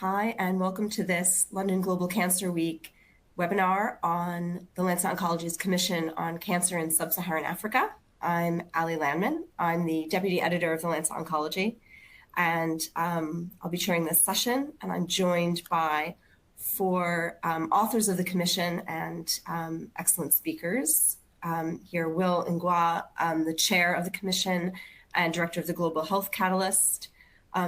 Hi, and welcome to this London Global Cancer Week webinar on the Lancet Oncology Commission on Cancer in Sub-Saharan Africa. I'm Ali Landman. I'm the Deputy Editor of the Lancet Oncology, and I'll be chairing this session, and I'm joined by four authors of the Commission and excellent speakers. Here, Will Ngwa, the Chair of the Commission and Director of the Global Health Catalyst,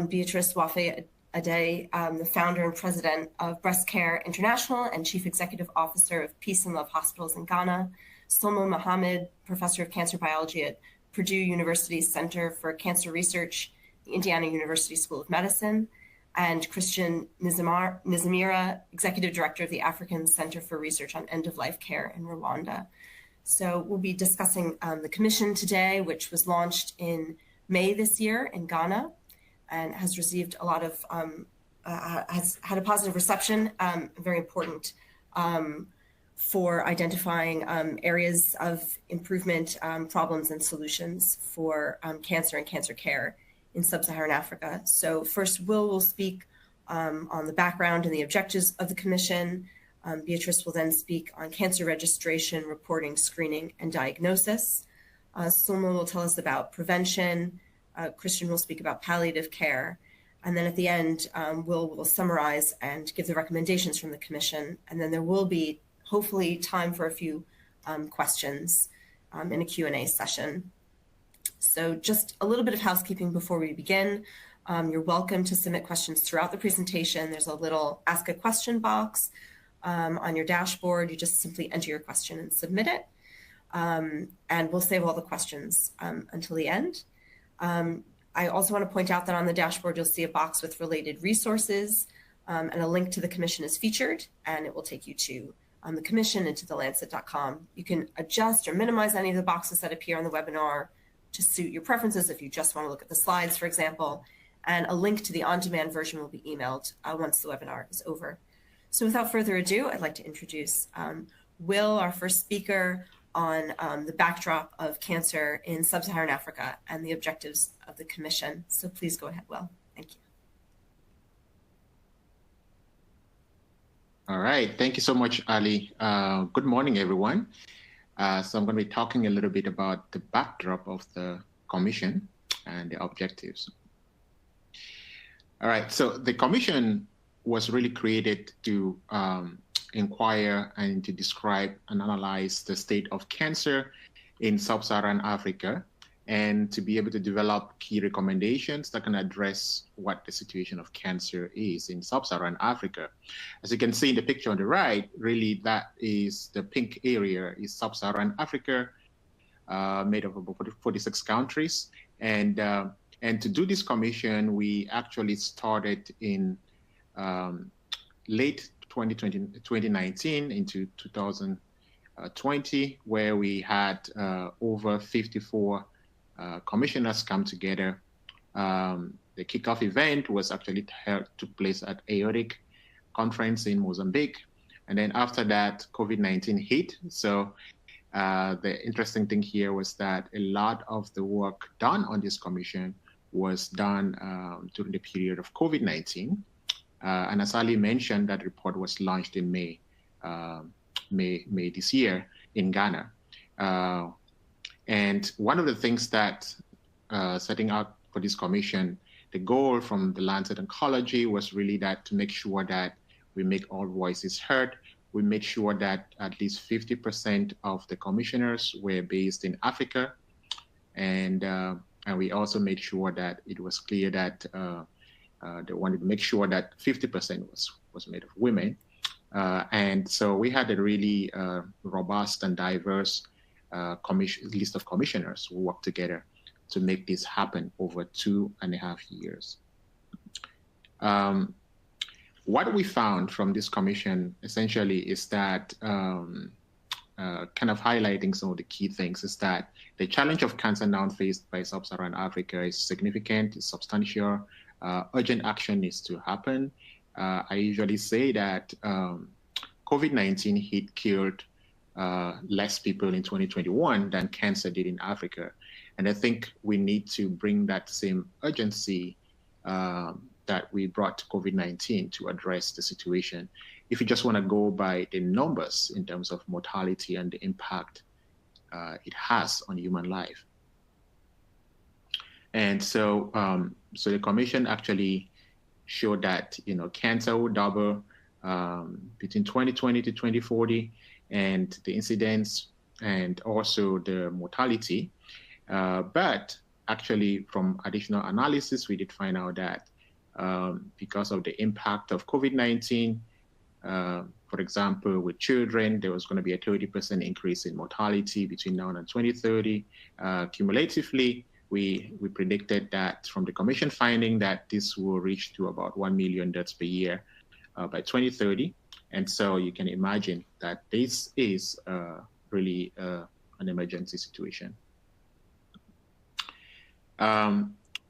Beatrice Wafe Ade, the founder and president of Breast Care International and chief executive officer of Peace and Love Hospitals in Ghana, Solmo Mohammed, professor of cancer biology at Purdue University Center for Cancer Research, the Indiana University School of Medicine, and Christian Nizamira, executive director of the African Center for Research on End-of-Life Care in Rwanda. So we'll be discussing the commission today, which was launched in May this year in Ghana, and has received a lot of, has had a positive reception, very important for identifying areas of improvement, problems and solutions for cancer and cancer care in sub-Saharan Africa. So first, will speak on the background and the objectives of the commission. Beatrice will then speak on cancer registration, reporting, screening, and diagnosis. Sulma will tell us about prevention. Christian will speak about palliative care. And then at the end, will summarize and give the recommendations from the commission. And then there will be, hopefully, time for a few questions in a Q&A session. So just a little bit of housekeeping before we begin. You're welcome to submit questions throughout the presentation. There's a little ask a question box on your dashboard. You just simply enter your question and submit it. And we'll save all the questions until the end. I also want to point out that on the dashboard, you'll see a box with related resources and a link to the commission is featured, and it will take you to the commission and to the Lancet.com. You can adjust or minimize any of the boxes that appear on the webinar to suit your preferences if you just want to look at the slides, for example, and a link to the on-demand version will be emailed once the webinar is over. So without further ado, I'd like to introduce Will, our first speaker, on the backdrop of cancer in sub-Saharan Africa and the objectives of the commission. So please go ahead, Will. Thank you. All right. Thank you so much, Ali. Good morning, everyone. So I'm going to be talking a little bit about the backdrop of the commission and the objectives. All right. So the commission was really created to inquire and to describe and analyze the state of cancer in sub-Saharan Africa and to be able to develop key recommendations that can address what the situation of cancer is in sub-Saharan Africa. As you can see in the picture on the right, really that is the pink area is sub-Saharan Africa, made up of about 46 countries. And to do this commission, we actually started in late 2019 into 2020, where we had over 54 commissioners come together. The kickoff event was actually took place at AORIC conference in Mozambique. And then after that, COVID-19 hit. So the interesting thing here was that a lot of the work done on this commission was done during the period of COVID-19. And as Ali mentioned, that report was launched in May this year in Ghana. And one of the things that setting out for this commission, the goal from the Lancet Oncology was really that to make sure that we make all voices heard. We made sure that at least 50% of the commissioners were based in Africa. And we also made sure that it was clear that they wanted to make sure that 50% was made of women. And so we had a really robust and diverse list of commissioners who worked together to make this happen over 2.5 years. What we found from this commission essentially is that kind of highlighting some of the key things is that the challenge of cancer now faced by sub-Saharan Africa is significant, is substantial. Urgent action needs to happen. I usually say that COVID-19 killed less people in 2021 than cancer did in Africa. And I think we need to bring that same urgency that we brought COVID-19 to address the situation. If you just want to go by the numbers in terms of mortality and the impact it has on human life. And so, so the commission actually showed that, cancer will double between 2020 to 2040, and the incidence and also the mortality. But actually, from additional analysis, we did find out that because of the impact of COVID-19, for example, with children, there was going to be a 30% increase in mortality between now and 2030. Cumulatively, we predicted that from the commission finding that this will reach to about 1 million deaths per year by 2030. And so you can imagine that this is really an emergency situation.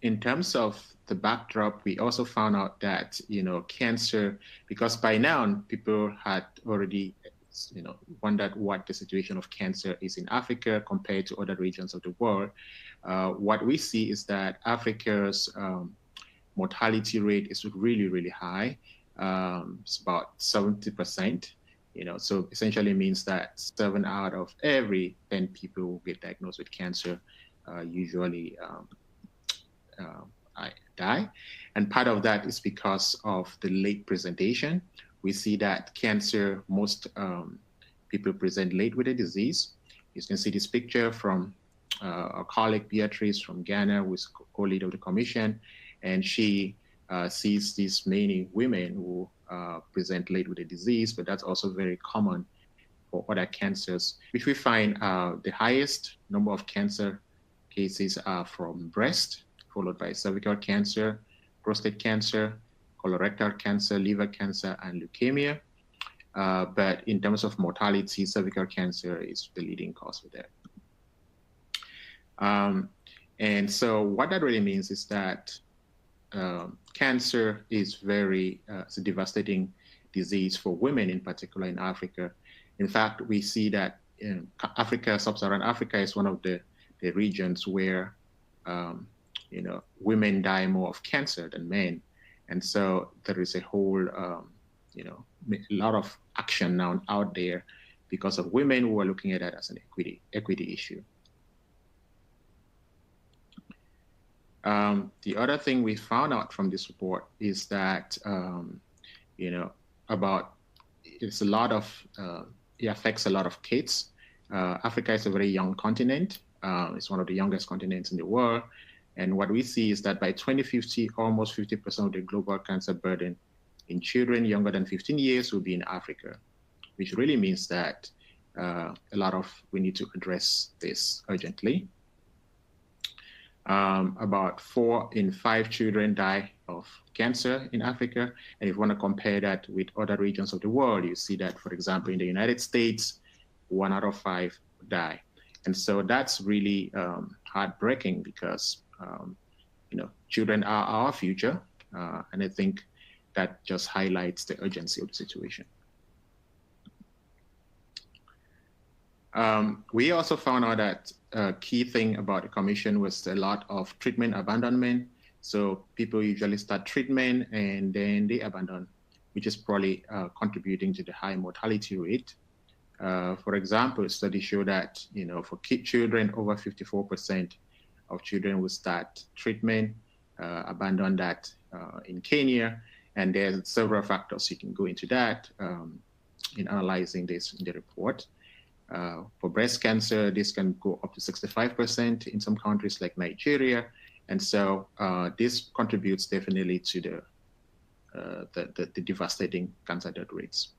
In terms of the backdrop, we also found out that, cancer, because by now people had already, wondered what the situation of cancer is in Africa compared to other regions of the world. What we see is that Africa's mortality rate is really, really high. It's about 70%, so essentially means that 7 out of every 10 people who get diagnosed with cancer usually die. And part of that is because of the late presentation. We see that cancer, most people present late with the disease. You can see this picture from our colleague Beatrice from Ghana, who is co-lead of the commission, and she sees these many women who present late with the disease, but that's also very common for other cancers, which we find the highest number of cancer cases are from breast, followed by cervical cancer, prostate cancer, colorectal cancer, liver cancer, and leukemia. But in terms of mortality, cervical cancer is the leading cause for that. And so what that really means is that cancer is it's a devastating disease for women, in particular in Africa. In fact, we see that in Africa, sub-Saharan Africa is one of the regions where women die more of cancer than men. And so there is a whole, a lot of action now out there because of women who are looking at that as an equity issue. The other thing we found out from this report is that, it affects a lot of kids. Africa is a very young continent. It's one of the youngest continents in the world. And what we see is that by 2050, almost 50% of the global cancer burden in children younger than 15 years will be in Africa, which really means that we need to address this urgently. About 4 in 5 children die of cancer in Africa. And if you want to compare that with other regions of the world, you see that, for example, in the United States, 1 out of 5 die. And so that's really heartbreaking because, children are our future. And I think that just highlights the urgency of the situation. We also found out that a key thing about the commission was a lot of treatment abandonment. So people usually start treatment and then they abandon, which is probably contributing to the high mortality rate. For example, studies show that, for children, over 54% of children will start treatment, abandon that in Kenya. And there's several factors you can go into that in analyzing this in the report. For breast cancer, this can go up to 65% in some countries like Nigeria. And so this contributes definitely to the devastating cancer death rates.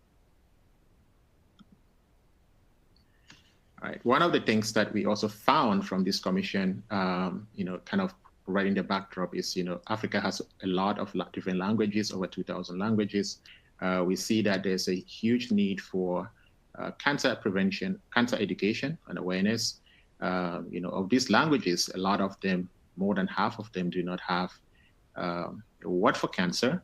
All right. One of the things that we also found from this commission, kind of providing the backdrop is, Africa has a lot of different languages, over 2,000 languages. We see that there's a huge need for cancer prevention, cancer education and awareness. Of these languages, a lot of them, more than half of them, do not have a word for cancer,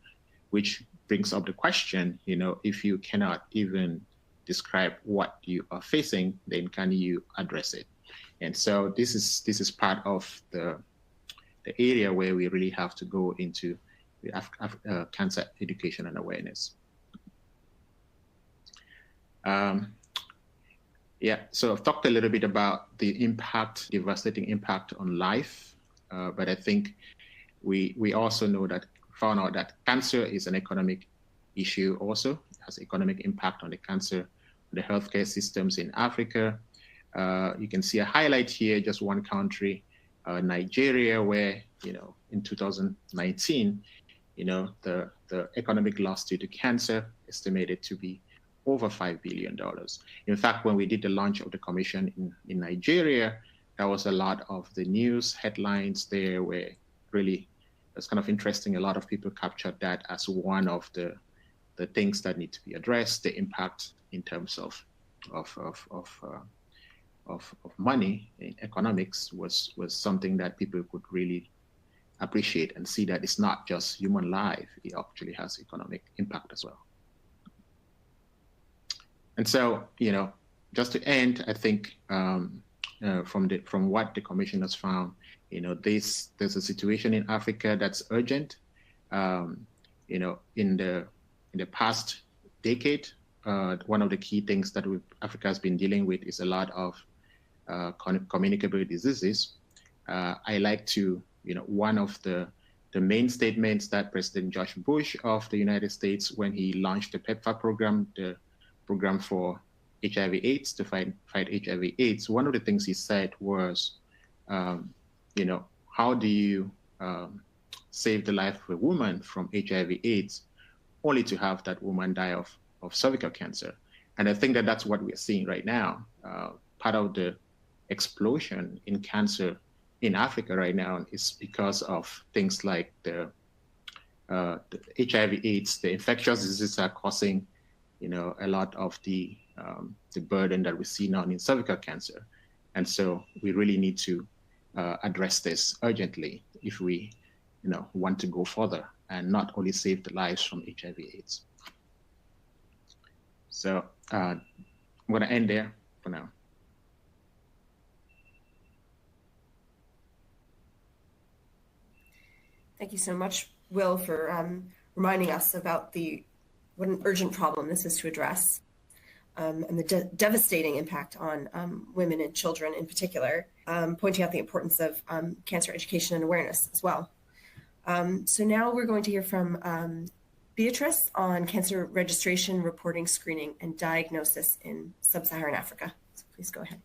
which brings up the question, if you cannot even describe what you are facing, then can you address it? And so this is part of the area where we really have to go into cancer education and awareness. Yeah, so I've talked a little bit about the impact, devastating impact on life, but I think we also found out that cancer is an economic issue also. It has economic impact on the healthcare systems in Africa. You can see a highlight here, just one country, Nigeria, where, in 2019, the economic loss due to cancer estimated to be over $5 billion. In fact, when we did the launch of the commission in Nigeria, there was a lot of the news headlines there where really, it's kind of interesting. A lot of people captured that as one of the things that need to be addressed. The impact in terms of money in economics was something that people could really appreciate and see that it's not just human life, it actually has economic impact as well. And so, just to end, I think from what the commission has found, there's a situation in Africa that's urgent. In the past decade, one of the key things that Africa has been dealing with is a lot of communicable diseases. I like to, one of the main statements that President George Bush of the United States, when he launched the PEPFAR program, the program for HIV/AIDS, to fight HIV/AIDS, one of the things he said was, how do you save the life of a woman from HIV/AIDS only to have that woman die of cervical cancer? And I think that that's what we're seeing right now. Part of the explosion in cancer in Africa right now is because of things like the HIV/AIDS, the infectious diseases are causing, a lot of the burden that we see now in cervical cancer. And so we really need to address this urgently if we, want to go further and not only save the lives from HIV/AIDS. So I'm going to end there for now. Thank you so much, Will, for reminding us about what an urgent problem this is to address, and the devastating impact on women and children in particular, pointing out the importance of cancer education and awareness as well. So now we're going to hear from Beatrice on cancer registration, reporting, screening, and diagnosis in sub-Saharan Africa. So please go ahead.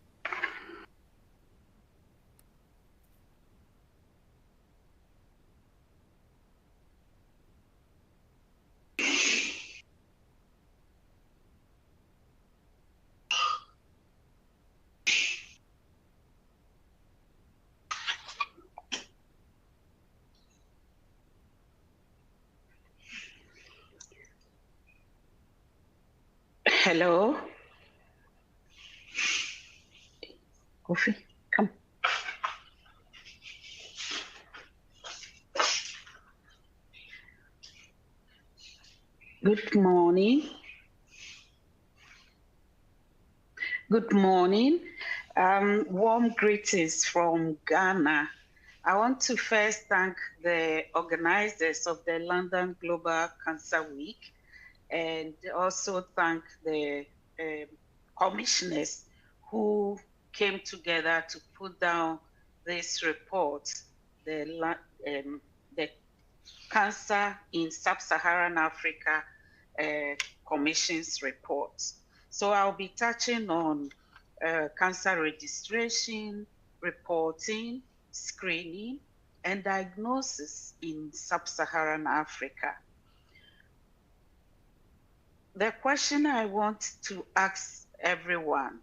Hello. Kofi, come. Good morning. Good morning. Warm greetings from Ghana. I want to first thank the organizers of the London Global Cancer Week, and also thank the commissioners who came together to put down this report, the Cancer in Sub-Saharan Africa Commission's report. So I'll be touching on cancer registration, reporting, screening, and diagnosis in Sub-Saharan Africa. The question I want to ask everyone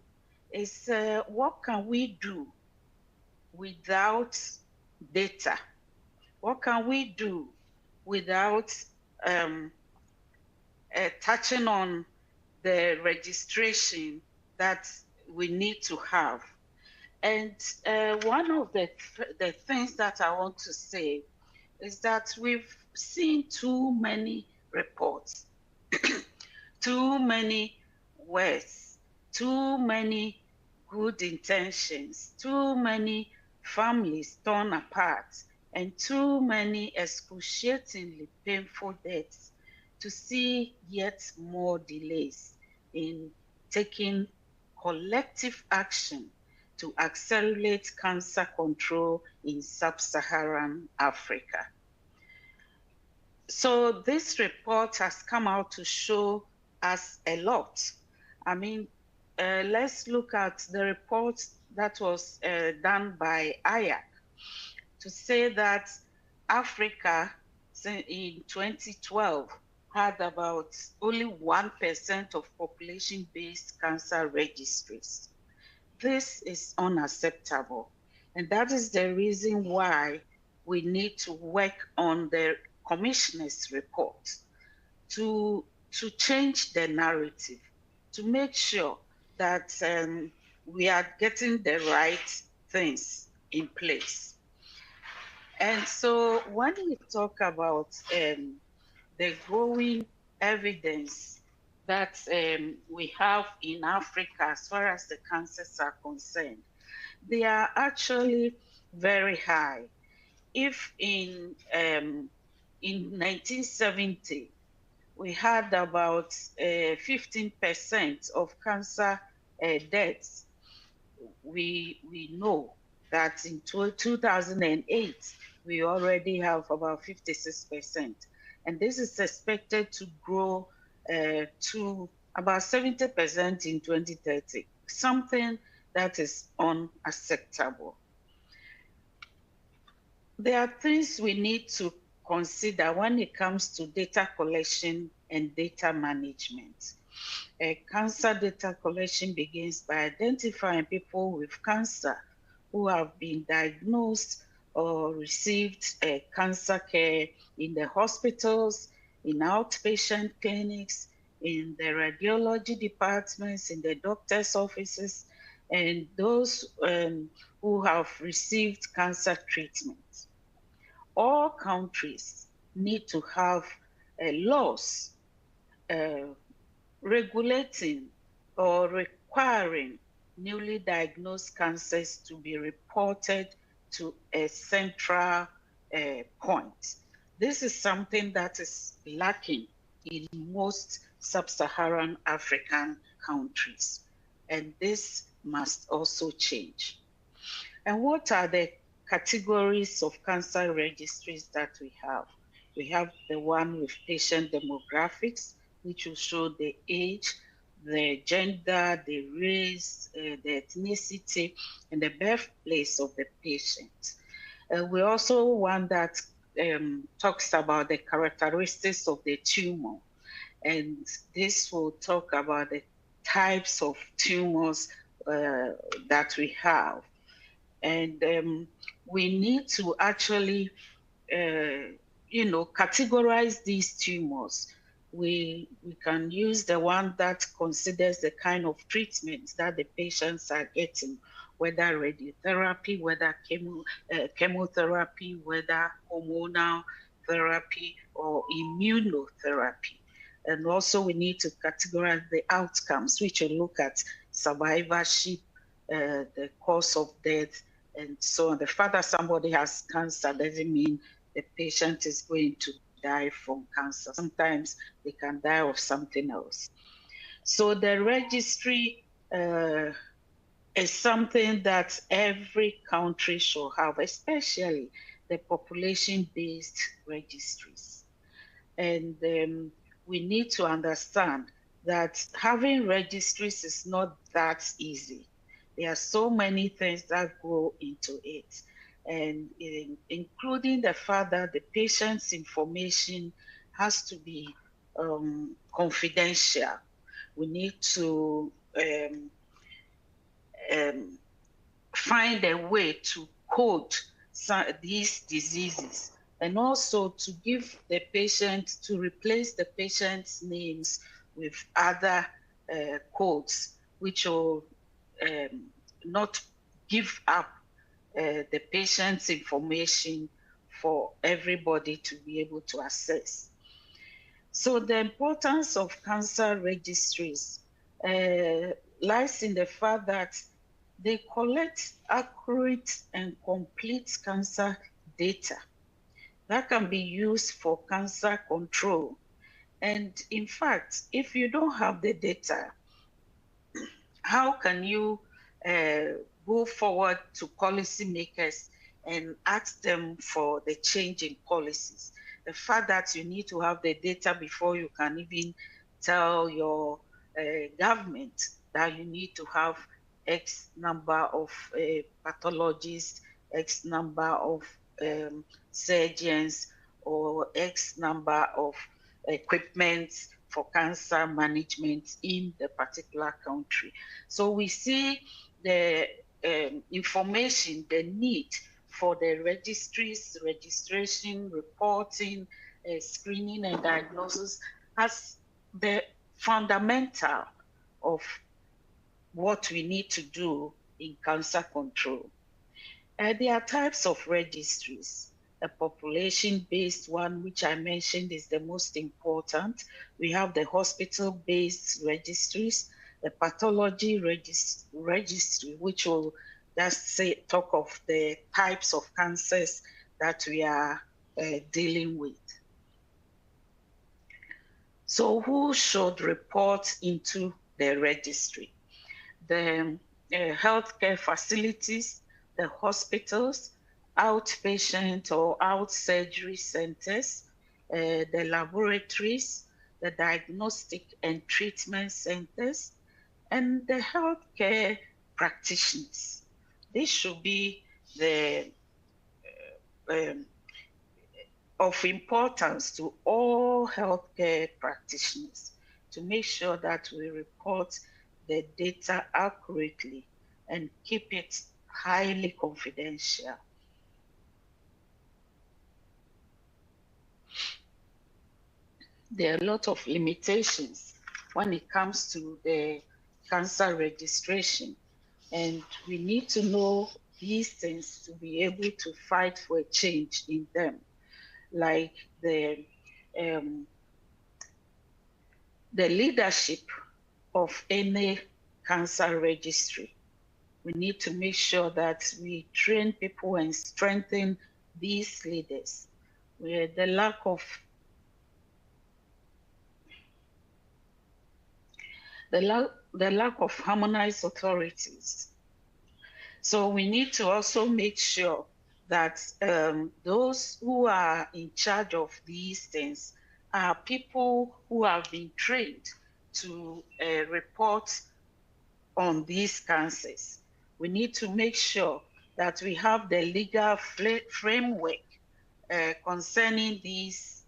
is, what can we do without data? What can we do without touching on the registration that we need to have? And one of the things that I want to say is that we've seen too many reports, too many words, too many good intentions, too many families torn apart and too many excruciatingly painful deaths to see yet more delays in taking collective action to accelerate cancer control in sub-Saharan Africa. So this report has come out to show us a lot. I mean, let's look at the report that was done by IAC to say that Africa in 2012 had about only 1% of population-based cancer registries. This is unacceptable. And that is the reason why we need to work on the commissioner's report to change the narrative, to make sure that we are getting the right things in place. And so when we talk about the growing evidence that we have in Africa as far as the cancers are concerned, they are actually very high. If in 1970, we had about 15% of cancer deaths, we know that in 2008, we already have about 56%. And this is expected to grow to about 70% in 2030, something that is unacceptable. There are things we need to consider when it comes to data collection and data management. Cancer data collection begins by identifying people with cancer who have been diagnosed or received cancer care in the hospitals, in outpatient clinics, in the radiology departments, in the doctor's offices, and those who have received cancer treatment. All countries need to have laws regulating or requiring newly diagnosed cancers to be reported to a central point. This is something that is lacking in most sub-Saharan African countries, and this must also change. And what are the categories of cancer registries that we have? We have the one with patient demographics, which will show the age, the gender, the race, the ethnicity, and the birthplace of the patient. We also want that talks about the characteristics of the tumor. And this will talk about the types of tumors that we have. And we need to actually, categorize these tumors. We can use the one that considers the kind of treatment that the patients are getting, whether radiotherapy, whether chemotherapy, whether hormonal therapy or immunotherapy. And also we need to categorize the outcomes, which will look at survivorship, the cause of death, and so on. The fact that somebody has cancer doesn't mean the patient is going to die from cancer. Sometimes they can die of something else. So the registry is something that every country should have, especially the population-based registries. And we need to understand that having registries is not that easy. There are so many things that go into it, and including the fact that the patient's information has to be confidential. We need to find a way to code these diseases, and also to give the patient, to replace the patient's names with other codes, which will not give up the patient's information for everybody to be able to access. So the importance of cancer registries lies in the fact that they collect accurate and complete cancer data that can be used for cancer control. And in fact, if you don't have the data, how can you go forward to policymakers and ask them for the change in policies? The fact that you need to have the data before you can even tell your government that you need to have X number of pathologists, X number of surgeons, or X number of equipment for cancer management in the particular country. So we see the information, the need for the registries, registration, reporting, screening and diagnosis as the fundamental of what we need to do in cancer control. There are types of registries. A population-based one, which I mentioned, is the most important. We have the hospital-based registries, the pathology registry, which will just talk of the types of cancers that we are dealing with. So who should report into the registry? The healthcare facilities, the hospitals, outpatient or out surgery centers, the laboratories, the diagnostic and treatment centers, and the healthcare practitioners. This should be the of importance to all healthcare practitioners to make sure that we report the data accurately and keep it highly confidential. There are a lot of limitations when it comes to the cancer registration, and we need to know these things to be able to fight for a change in them, like the leadership of any cancer registry. We need to make sure that we train people and strengthen these leaders. Where the lack of harmonized authorities. So we need to also make sure that those who are in charge of these things are people who have been trained to report on these cancers. We need to make sure that we have the legal framework concerning these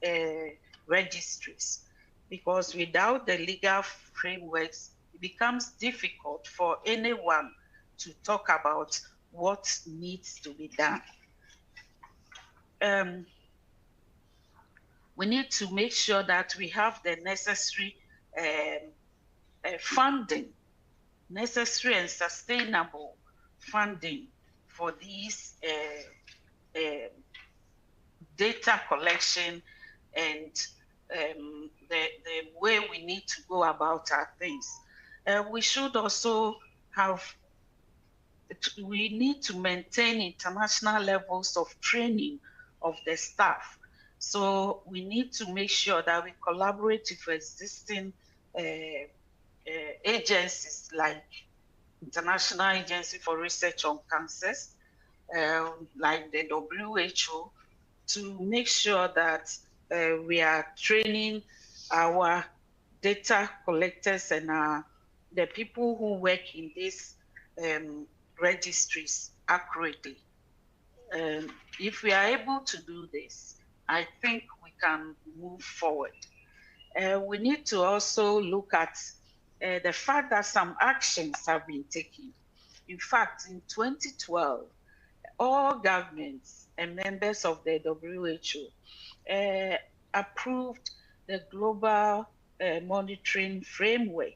registries, because without the legal frameworks, it becomes difficult for anyone to talk about what needs to be done. We need to make sure that we have the necessary funding, necessary and sustainable funding for these data collection and the way we need to go about our things. We should also we need to maintain international levels of training of the staff. So we need to make sure that we collaborate with existing agencies like International Agency for Research on Cancers, like the WHO, to make sure that we are training our data collectors and the people who work in these registries accurately. If we are able to do this, I think we can move forward. We need to also look at the fact that some actions have been taken. In fact, in 2012, all governments and members of the WHO approved the global monitoring framework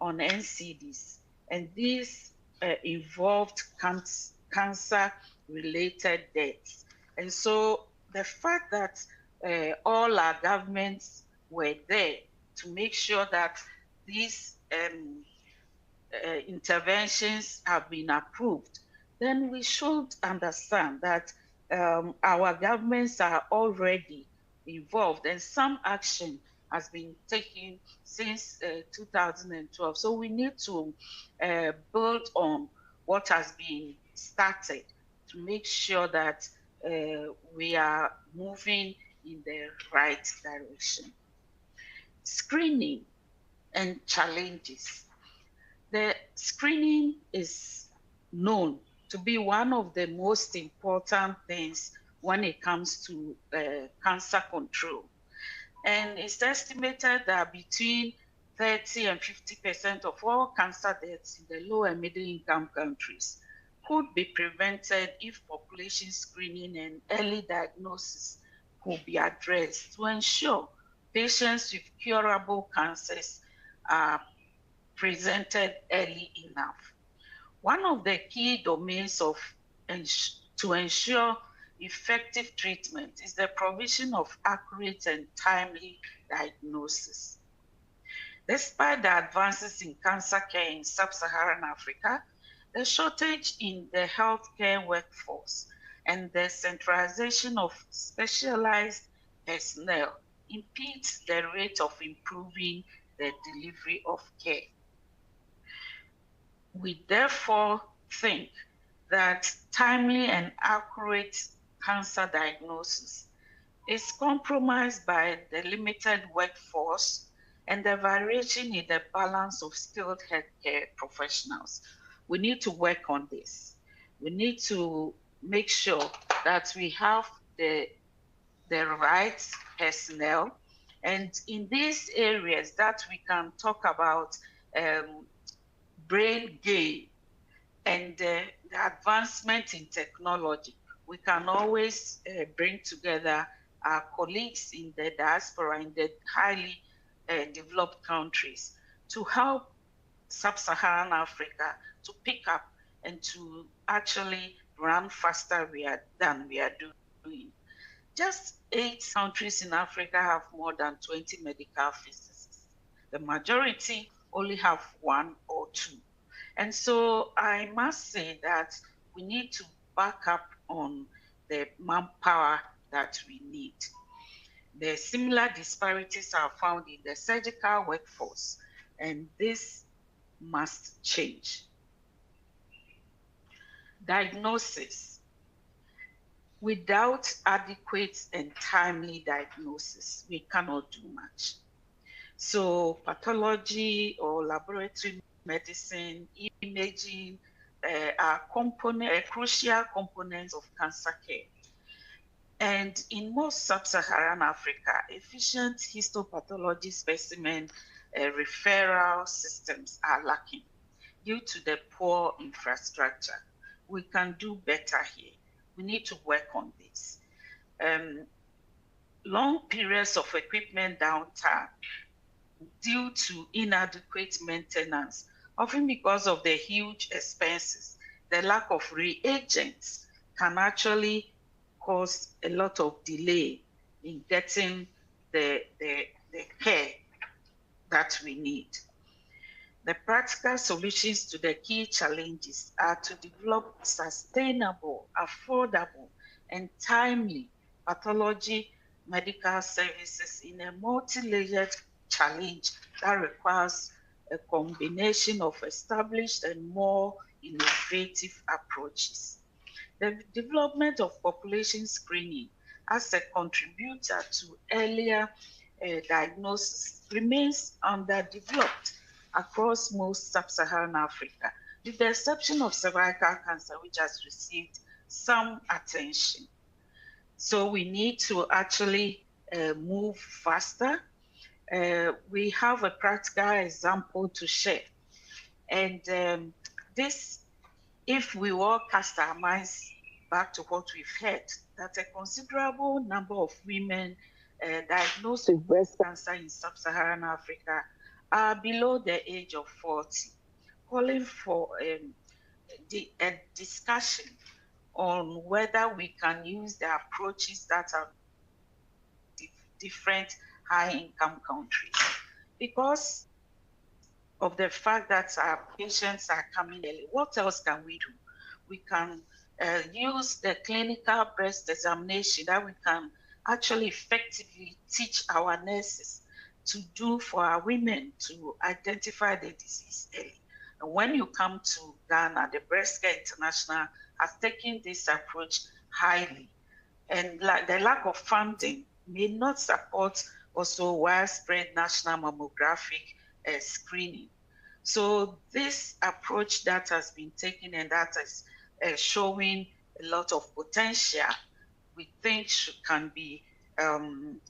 on NCDs, and these involved cancer-related deaths. And so the fact that all our governments were there to make sure that these interventions have been approved, then we should understand that our governments are already involved, and some action has been taken since 2012. So we need to build on what has been started to make sure that we are moving in the right direction. Screening and challenges. The screening is known to be one of the most important things when it comes to cancer control. And it's estimated that between 30 and 50% of all cancer deaths in the low and middle income countries could be prevented if population screening and early diagnosis could be addressed to ensure patients with curable cancers are presented early enough. One of the key domains to ensure effective treatment is the provision of accurate and timely diagnosis. Despite the advances in cancer care in sub-Saharan Africa, the shortage in the healthcare workforce and the centralization of specialized personnel impedes the rate of improving the delivery of care. We therefore think that timely and accurate cancer diagnosis is compromised by the limited workforce and the variation in the balance of skilled healthcare professionals. We need to work on this. We need to make sure that we have the right personnel, and in these areas that we can talk about brain gain and the advancement in technology, we can always bring together our colleagues in the diaspora, in the highly developed countries, to help sub-Saharan Africa to pick up and to actually run faster than we are doing. Just 8 countries in Africa have more than 20 medical physicists. The majority only have 1 or 2. And so I must say that we need to back up on the manpower that we need. The similar disparities are found in the surgical workforce, and this must change. Diagnosis. Without adequate and timely diagnosis, we cannot do much. So pathology or laboratory medicine, imaging are crucial components of cancer care. And in most sub-Saharan Africa, efficient histopathology specimen referral systems are lacking due to the poor infrastructure. We can do better here. We need to work on this. Long periods of equipment downtime due to inadequate maintenance, often because of the huge expenses, the lack of reagents can actually cause a lot of delay in getting the care that we need. The practical solutions to the key challenges are to develop sustainable, affordable, and timely pathology medical services in a multi-layered challenge that requires a combination of established and more innovative approaches. The development of population screening as a contributor to earlier diagnosis remains underdeveloped across most sub-Saharan Africa, with the exception of cervical cancer, which has received some attention. So we need to actually move faster. We have a practical example to share. And this, if we all cast our minds back to what we've heard, that a considerable number of women diagnosed with breast cancer in sub-Saharan Africa are below the age of 40, calling for a discussion on whether we can use the approaches that are different high-income countries. Because of the fact that our patients are coming early, what else can we do? We can use the clinical breast examination that we can actually effectively teach our nurses to do for our women to identify the disease early. And when you come to Ghana, the Breast Care International has taken this approach highly. And the lack of funding may not support also widespread national mammographic screening. So this approach that has been taken and that is showing a lot of potential, we think can be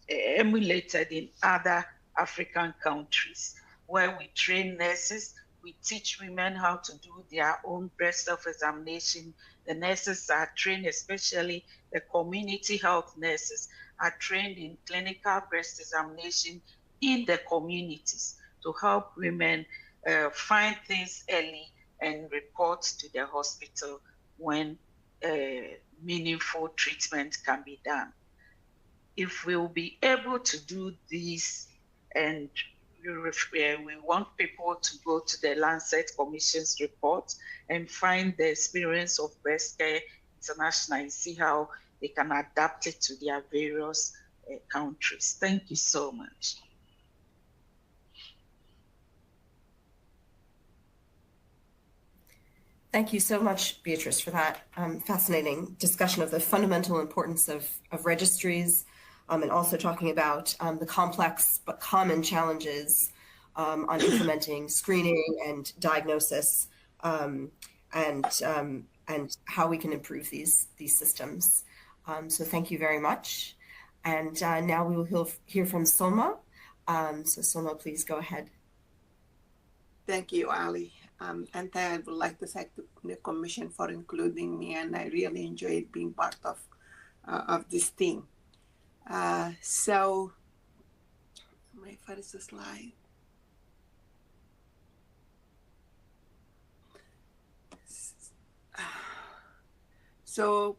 emulated in other African countries, where we train nurses, we teach women how to do their own breast self-examination. The nurses are trained, especially the community health nurses, are trained in clinical breast examination in the communities to help women find things early and report to the hospital when meaningful treatment can be done. If we'll be able to do this, and we want people to go to the Lancet Commission's report and find the experience of Breast Care International and see how they can adapt it to their various countries. Thank you so much. Thank you so much, Beatrice, for that fascinating discussion of the fundamental importance of registries, and also talking about the complex but common challenges on implementing screening and diagnosis, and how we can improve these systems. So thank you very much. And now we will hear from Soma. So Soma, please go ahead. Thank you, Ali. And I would like to thank the Commission for including me, and I really enjoyed being part of this team. So, my first slide. So,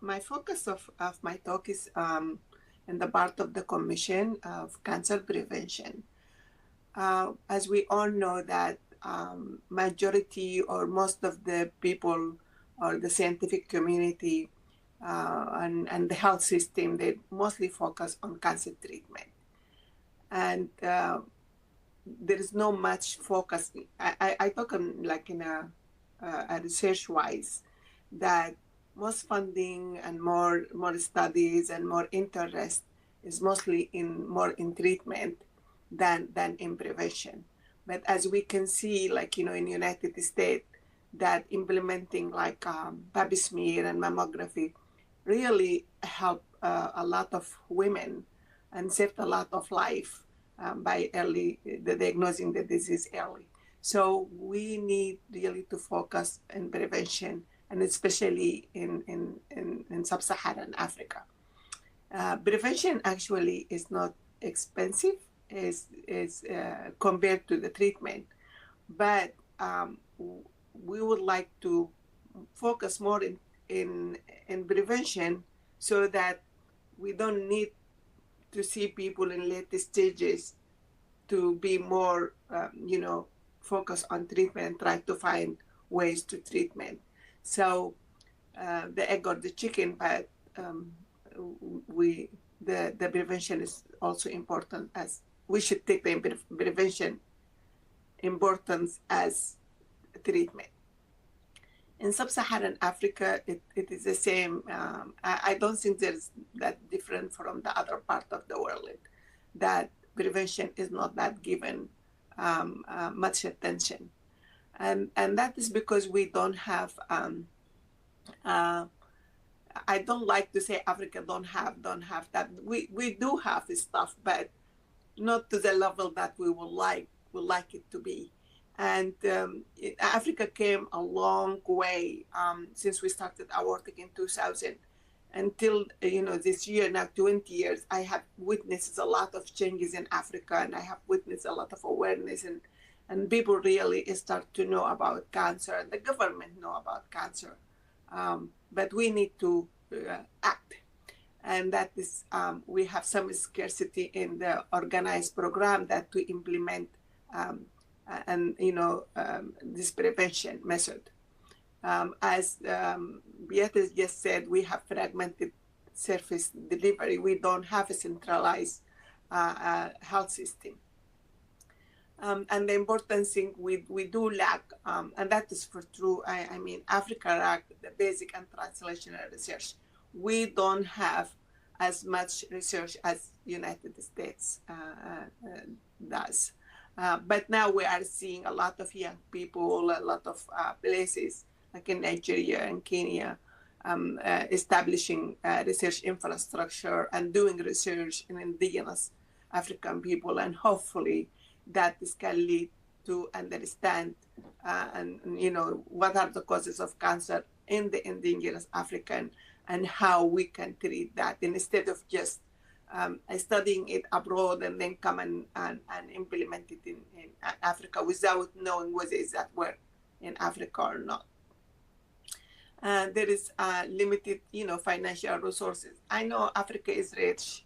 my focus of my talk is in the part of the Commission of cancer prevention. As we all know that majority or most of the people or the scientific community and the health system, they mostly focus on cancer treatment. And there is no much focus. I talk like in a research-wise that most funding and more studies and more interest is mostly more in treatment than in prevention. But as we can see, like, in the United States, that implementing like pap smear and mammography really help a lot of women and saved a lot of life by diagnosing the disease early. So we need really to focus on prevention, and especially in sub-Saharan Africa. Prevention actually is not expensive is compared to the treatment, but we would like to focus more in prevention so that we don't need to see people in later stages to be more focus on treatment and try to find ways to treatment. So the egg or the chicken, but the prevention is also important, as we should take the prevention importance as treatment. In sub-Saharan Africa, it is the same. I don't think there's that different from the other part of the world, that prevention is not that given much attention. And that is because we don't have, I don't like to say Africa don't have that. We do have this stuff, but not to the level that we would like it to be. And Africa came a long way since we started our work in 2000 until this year, now 20 years. I have witnessed a lot of changes in Africa, and I have witnessed a lot of awareness, and people really start to know about cancer, and the government know about cancer. But we need to act, and that is we have some scarcity in the organized program that we implement. And this prevention method. As Beatrice just said, we have fragmented service delivery. We don't have a centralized health system. And the important thing we do lack, and that is for true, I mean, Africa lack the basic and translational research. We don't have as much research as United States does. But now we are seeing a lot of young people, a lot of places like in Nigeria and Kenya, establishing research infrastructure and doing research in indigenous African people, and hopefully that this can lead to understand and what are the causes of cancer in the indigenous African and how we can treat that instead of just studying it abroad and then come and implement it in Africa without knowing whether it's that work in Africa or not. There is limited, financial resources. I know Africa is rich,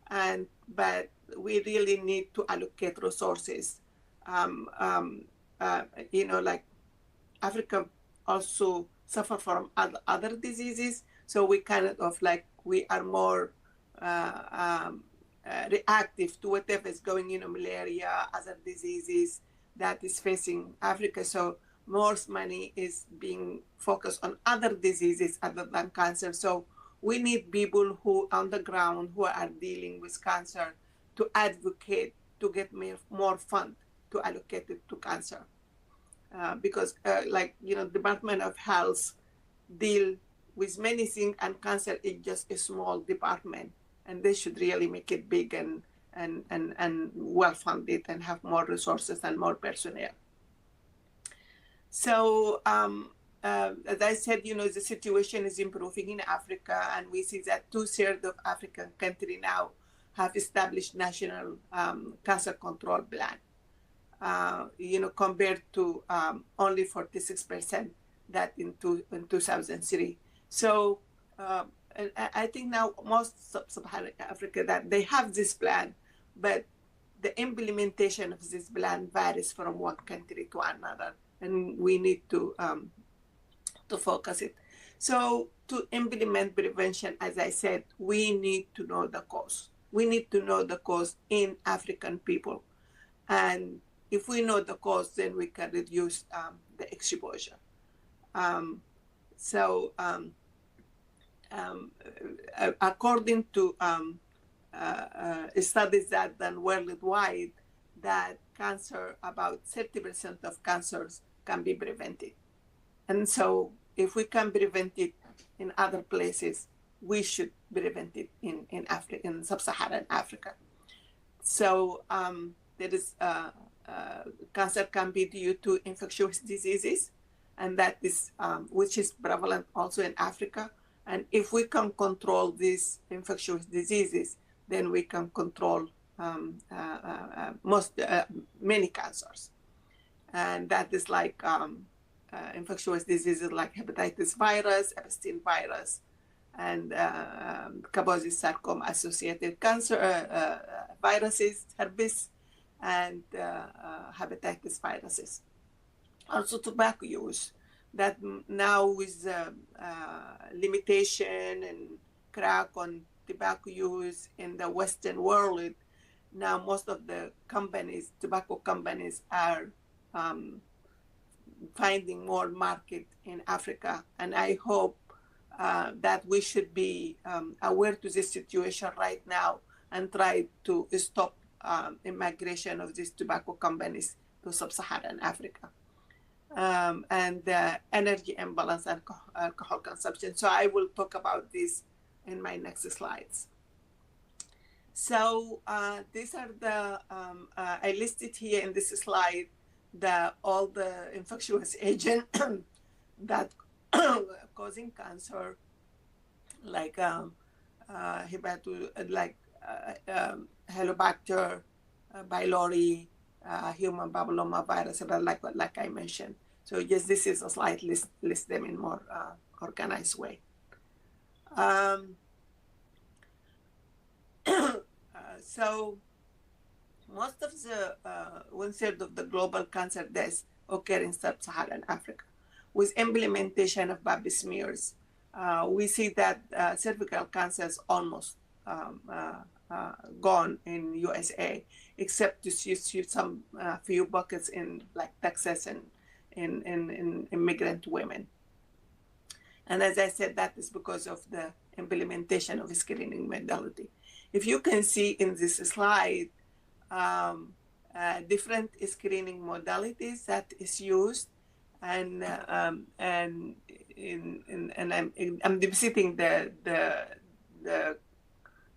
but we really need to allocate resources. Like Africa also suffer from other diseases, so we we are more reactive to whatever is going malaria, other diseases that is facing Africa. So more money is being focused on other diseases other than cancer. So we need people who on the ground who are dealing with cancer to advocate to get more fund to allocate it to cancer. Because Department of Health deal with many things, and cancer is just a small department, and they should really make it big and well funded and have more resources and more personnel. So as I said, the situation is improving in Africa, and we see that 2/3 of African countries now have established national cancer control plan, compared to only 46% that in 2003. So and I think now most sub-Saharan Africa that they have this plan, but the implementation of this plan varies from one country to another, and we need to focus it. So to implement prevention, as I said, we need to know the cause. We need to know the cause in African people. And if we know the cause, then we can reduce the exposure. According to studies that done worldwide, that cancer, about 30% of cancers can be prevented. And so if we can prevent it in other places, we should prevent it in Africa, in sub-Saharan Africa. So there is cancer can be due to infectious diseases, and that is which is prevalent also in Africa. And if we can control these infectious diseases, then we can control many cancers. And that is like infectious diseases like hepatitis virus, Epstein virus, and Kaposi sarcoma associated cancer viruses, herpes, and hepatitis viruses. Also tobacco use, that now with limitation and crack on tobacco use in the Western world, now most of the companies, tobacco companies, are finding more market in Africa. And I hope that we should be aware to this situation right now and try to stop immigration of these tobacco companies to sub-Saharan Africa. And energy imbalance and alcohol consumption. So I will talk about this in my next slides. So these are the, I listed here in this slide all the infectious agents that causing cancer, like Helicobacter pylori, human papillomavirus, like I mentioned. So yes, this is a slide list them in more organized way. So most of the 1/3 of the global cancer deaths occur in sub-Saharan Africa. with implementation of Pap smears, we see that cervical cancer is almost gone in USA, except to see some few buckets in like Texas and in immigrant women. And as I said, that is because of the implementation of screening modality. If you can see in this slide, different screening modalities that is used, and I'm visiting the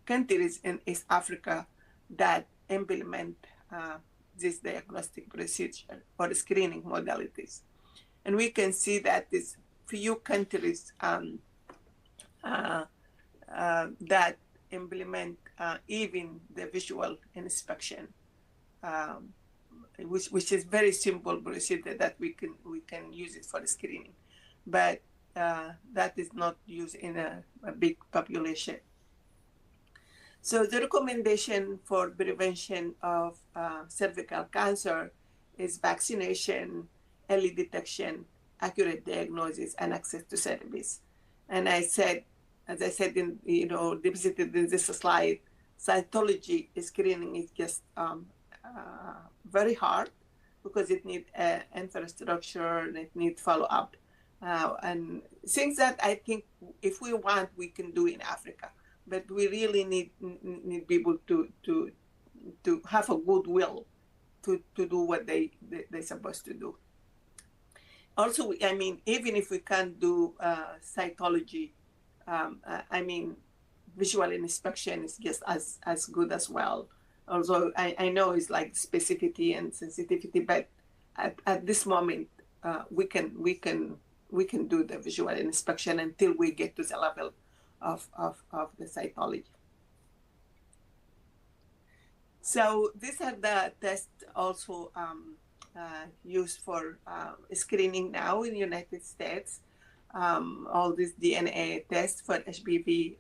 countries in East Africa that implement this diagnostic procedure or screening modalities, and we can see that these few countries that implement even the visual inspection, which is very simple procedure that we can use it for screening, but that is not used in a big population. So the recommendation for prevention of cervical cancer is vaccination, early detection, accurate diagnosis, and access to service. And as I said in depicted in this slide, cytology screening is just very hard because it needs infrastructure and it needs follow-up, and things that I think if we want, we can do in Africa. But we really need people to have a goodwill to do what they're supposed to do. Also, I mean, even if we can't do cytology, I mean, visual inspection is just as good as well. Although I know it's like specificity and sensitivity, but at this moment, we can do the visual inspection until we get to the level of the cytology. So these are the tests also used for screening now in the United States. All these DNA tests for HPV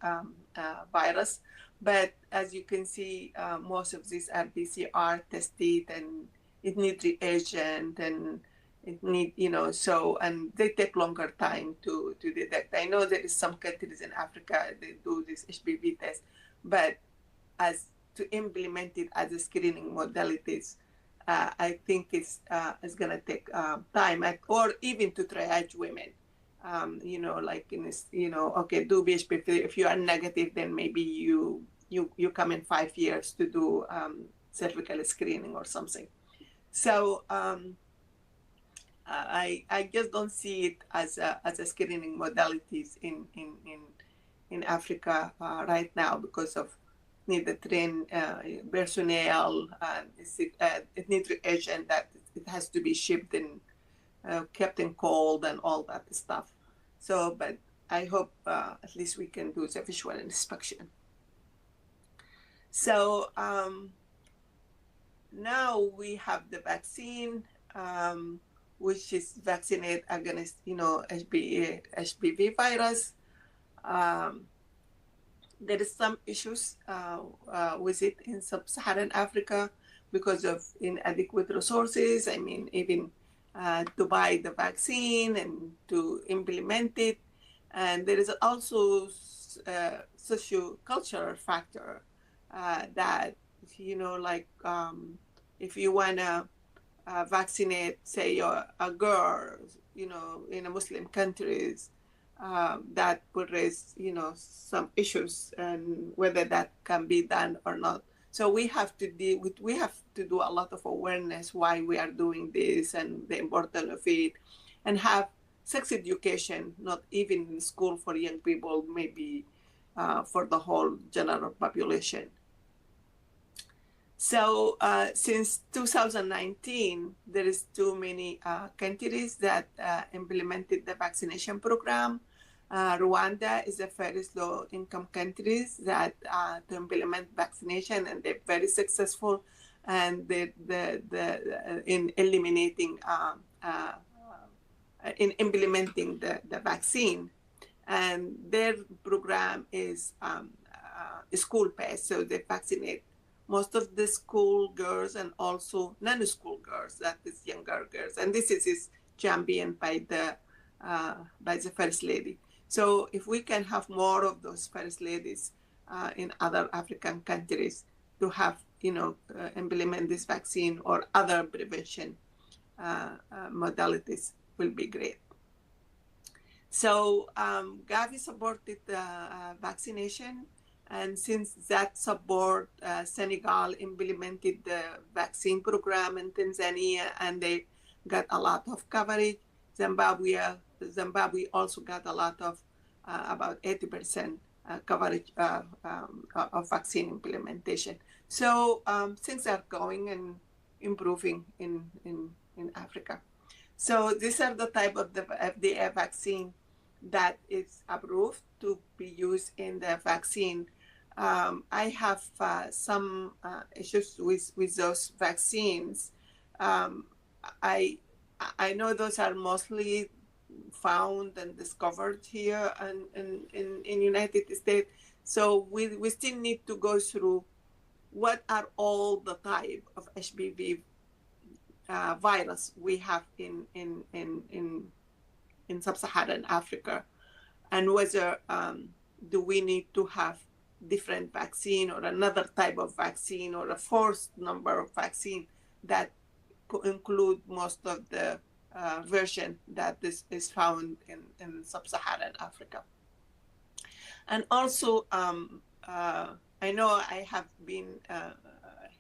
virus. But as you can see, most of these are PCR tested, and it needs reagent, and it need, so, and they take longer time to detect. I know there is some countries in Africa, they do this HPV test, but as to implement it as a screening modalities, I think it's going to take time, or even to triage women. Like in this, okay, do BHP. If you are negative, then maybe you come in 5 years to do cervical screening or something. So I just don't see it as a screening modalities in Africa right now because of need the train personnel, it needs reagent that it has to be shipped and kept in cold and all that stuff. So, but I hope at least we can do the visual inspection. So now we have the vaccine, which is vaccinate against, HPV virus. There is some issues with it in sub-Saharan Africa because of inadequate resources. I mean, even to buy the vaccine and to implement it. And there is also a socio-cultural factor that, if you want to vaccinate, say, a girl, in a Muslim countries, that would raise, some issues, and whether that can be done or not. So we have to do a lot of awareness why we are doing this and the importance of it, and have sex education, not even in school for young people, maybe for the whole general population. So since 2019, there is too many countries that implemented the vaccination program. Rwanda is the first low-income countries that to implement vaccination, and they're very successful, and in eliminating in implementing the vaccine, and their program is school-based, so they vaccinate most of the school girls and also non-school girls, that is younger girls, and this is championed by the by the First Lady. So if we can have more of those First Ladies in other African countries to have, implement this vaccine or other prevention modalities will be great. So Gavi supported vaccination, and since that support, Senegal implemented the vaccine program in Tanzania, and they got a lot of coverage. Zimbabwe also got a lot of, about 80% coverage of vaccine implementation. So things are going and improving in Africa. So these are the type of the FDA vaccine that is approved to be used in the vaccine. I have some issues with those vaccines. I know those are mostly found and discovered here in United States. So we still need to go through what are all the type of HPV virus we have in sub-Saharan Africa, and whether do we need to have different vaccine or another type of vaccine or a fourth number of vaccine that could include most of the version that is found in sub-Saharan Africa. And also, I know I have been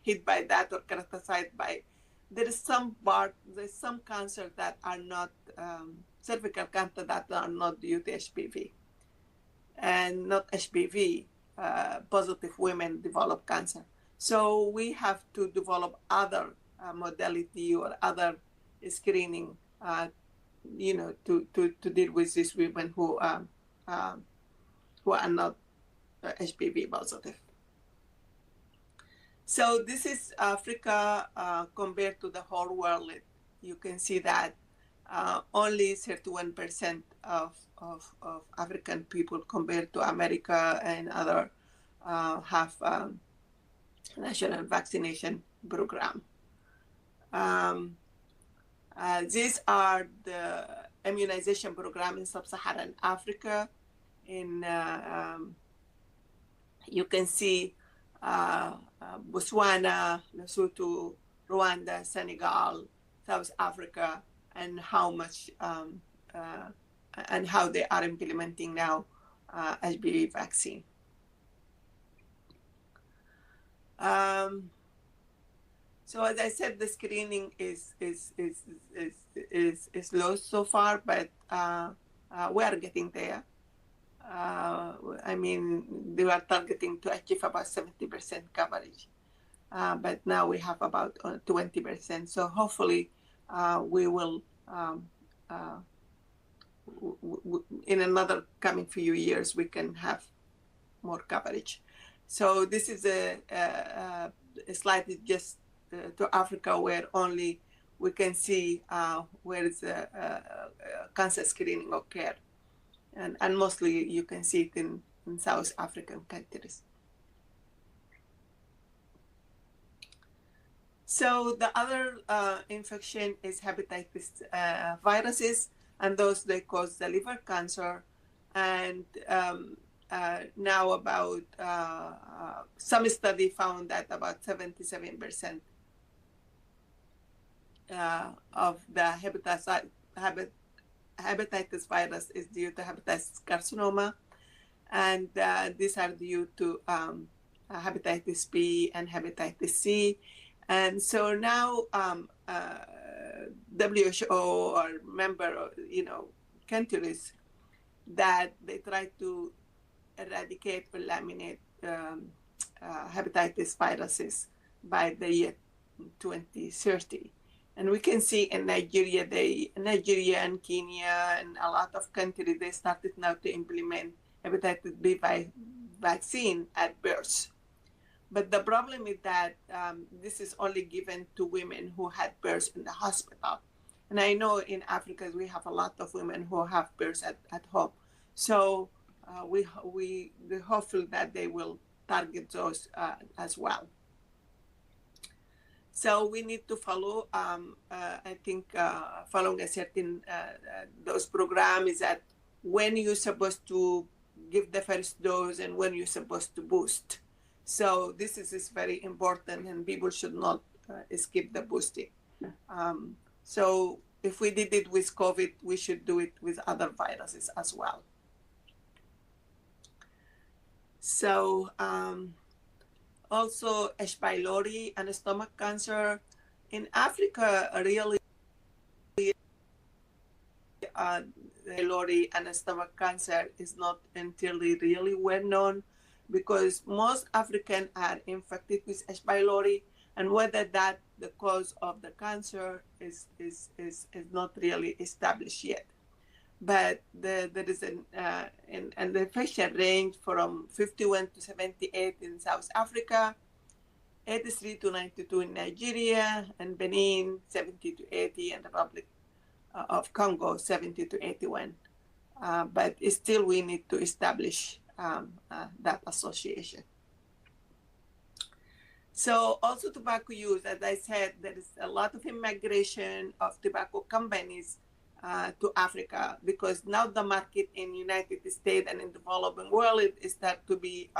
hit by that or criticized by, there's some cancer that are not, cervical cancer that are not due to HPV. And not HPV, positive women develop cancer. So we have to develop other modality or other screening, to deal with these women who are not HPV positive. So this is Africa compared to the whole world. You can see that only 31% of African people compared to America and other have national vaccination program. These are the immunization program in sub-Saharan Africa. You can see Botswana, Lesotho, Rwanda, Senegal, South Africa, and how much and how they are implementing now HPV vaccine. So as I said, the screening is low so far, but we are getting there. I mean, they were targeting to achieve about 70% coverage, but now we have about 20%. So hopefully, we will, in another coming few years, we can have more coverage. So this is a slide just to Africa, where only we can see where is the cancer screening occurred. And mostly you can see it in South African countries. So the other infection is hepatitis viruses, and those they cause the liver cancer. And now about some study found that about 77% of the hepatitis virus is due to hepatitis carcinoma, and these are due to hepatitis B and hepatitis C. And so now WHO or member, countries that they try to eradicate or eliminate hepatitis viruses by the year 2030. And we can see in Nigeria and Kenya and a lot of countries, they started now to implement hepatitis B vaccine at birth. But the problem is that this is only given to women who had birth in the hospital. And I know in Africa, we have a lot of women who have birth at home. So we're hopeful that they will target those as well. So we need to follow, I think, following a certain, those program is that when you're supposed to give the first dose and when you're supposed to boost. So this is very important and people should not skip the boosting. So if we did it with COVID, we should do it with other viruses as well. So also H. pylori and stomach cancer. In Africa, really, pylori and stomach cancer is not entirely really well known because most Africans are infected with H. pylori, and whether that the cause of the cancer is not really established yet. But there is and the infection range from 51 to 78 in South Africa, 83 to 92 in Nigeria, and Benin 70 to 80, and the Republic of Congo 70 to 81. But still we need to establish that association. So also tobacco use, as I said, there is a lot of immigration of tobacco companies to Africa because now the market in United States and in the developing world is start to be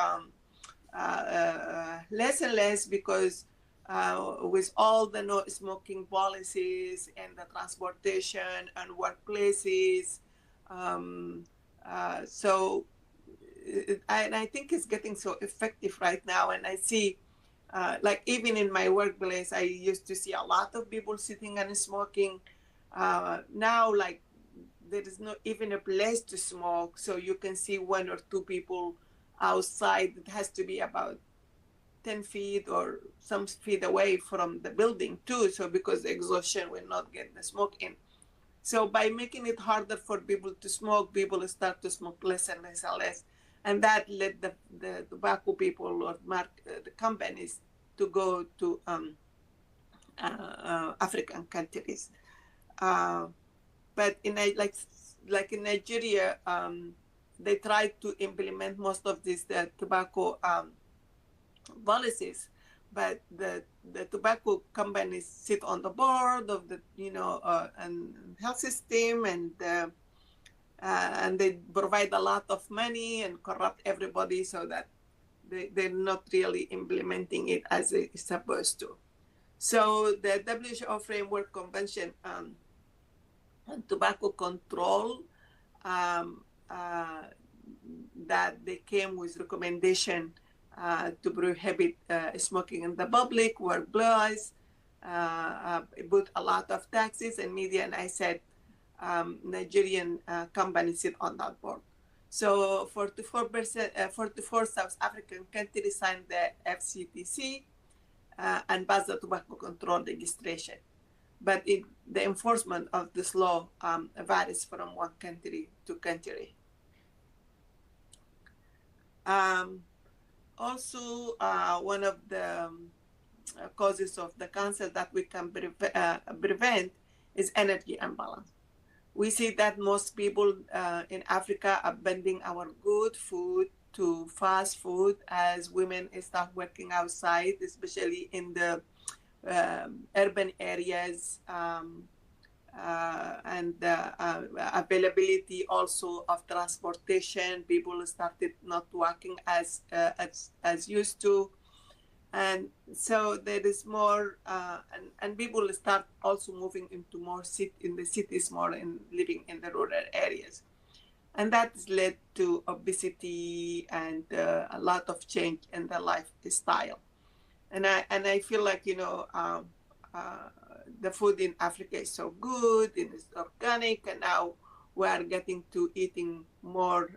less and less because with all the no smoking policies and the transportation and workplaces, so I think it's getting so effective right now, and I see. Like even in my workplace, I used to see a lot of people sitting and smoking. Now, like there is not even a place to smoke, so you can see one or two people outside. It has to be about 10 feet or some feet away from the building too. So because the exhaustion will not get the smoke in. So by making it harder for people to smoke, people start to smoke less and less and less. And that led the tobacco people or the companies to go to African countries. But in like in Nigeria, they tried to implement most of these tobacco policies, but the tobacco companies sit on the board of the and health system and they provide a lot of money and corrupt everybody so that they're not really implementing it as it's supposed to. So the WHO Framework Convention on Tobacco Control, that they came with recommendation to prohibit smoking in the public workplace, put a lot of taxes and media, and I said, Nigerian companies sit on that board. So 44 South African countries signed the FCTC and passed the tobacco control registration. But the enforcement of this law varies from one country to country. Also, one of the causes of the cancer that we can prevent is energy imbalance. We see that most people in Africa are bending our good food to fast food as women start working outside, especially in the urban areas, and the availability also of transportation. People started not working as used to. And so there is more, and people start also moving into more in the cities more and living in the rural areas. And that has led to obesity and a lot of change in the lifestyle. And I feel like, the food in Africa is so good, it is organic, and now we are getting to eating more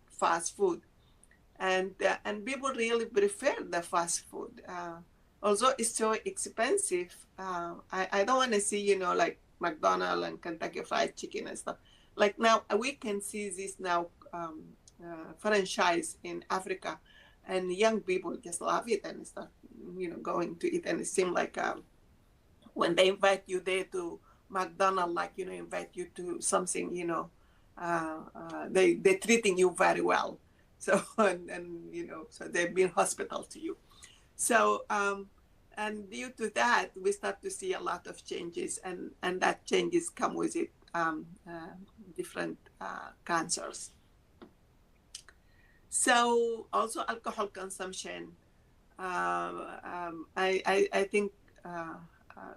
fast food. And people really prefer the fast food. Although it's so expensive, I don't want to see, like McDonald's and Kentucky Fried Chicken and stuff. Like now, we can see this now franchise in Africa, and young people just love it and start, going to it. And it seems like when they invite you there to McDonald's, like, invite you to something, they're treating you very well. So, and so they've been hospital to you. So and due to that, we start to see a lot of changes, and that changes come with it different cancers. So also alcohol consumption. I think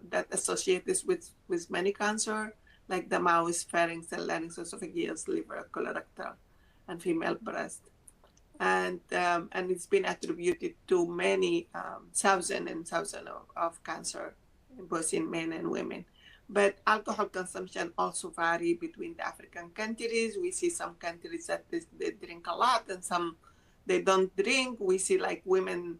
that associates with many cancer, like the mouth, pharynx, and larynx, esophageal, liver, colorectal, and female breast. And it's been attributed to many thousands and thousands of cancer, both in men and women. But alcohol consumption also vary between the African countries. We see some countries that they drink a lot, and some they don't drink. We see like women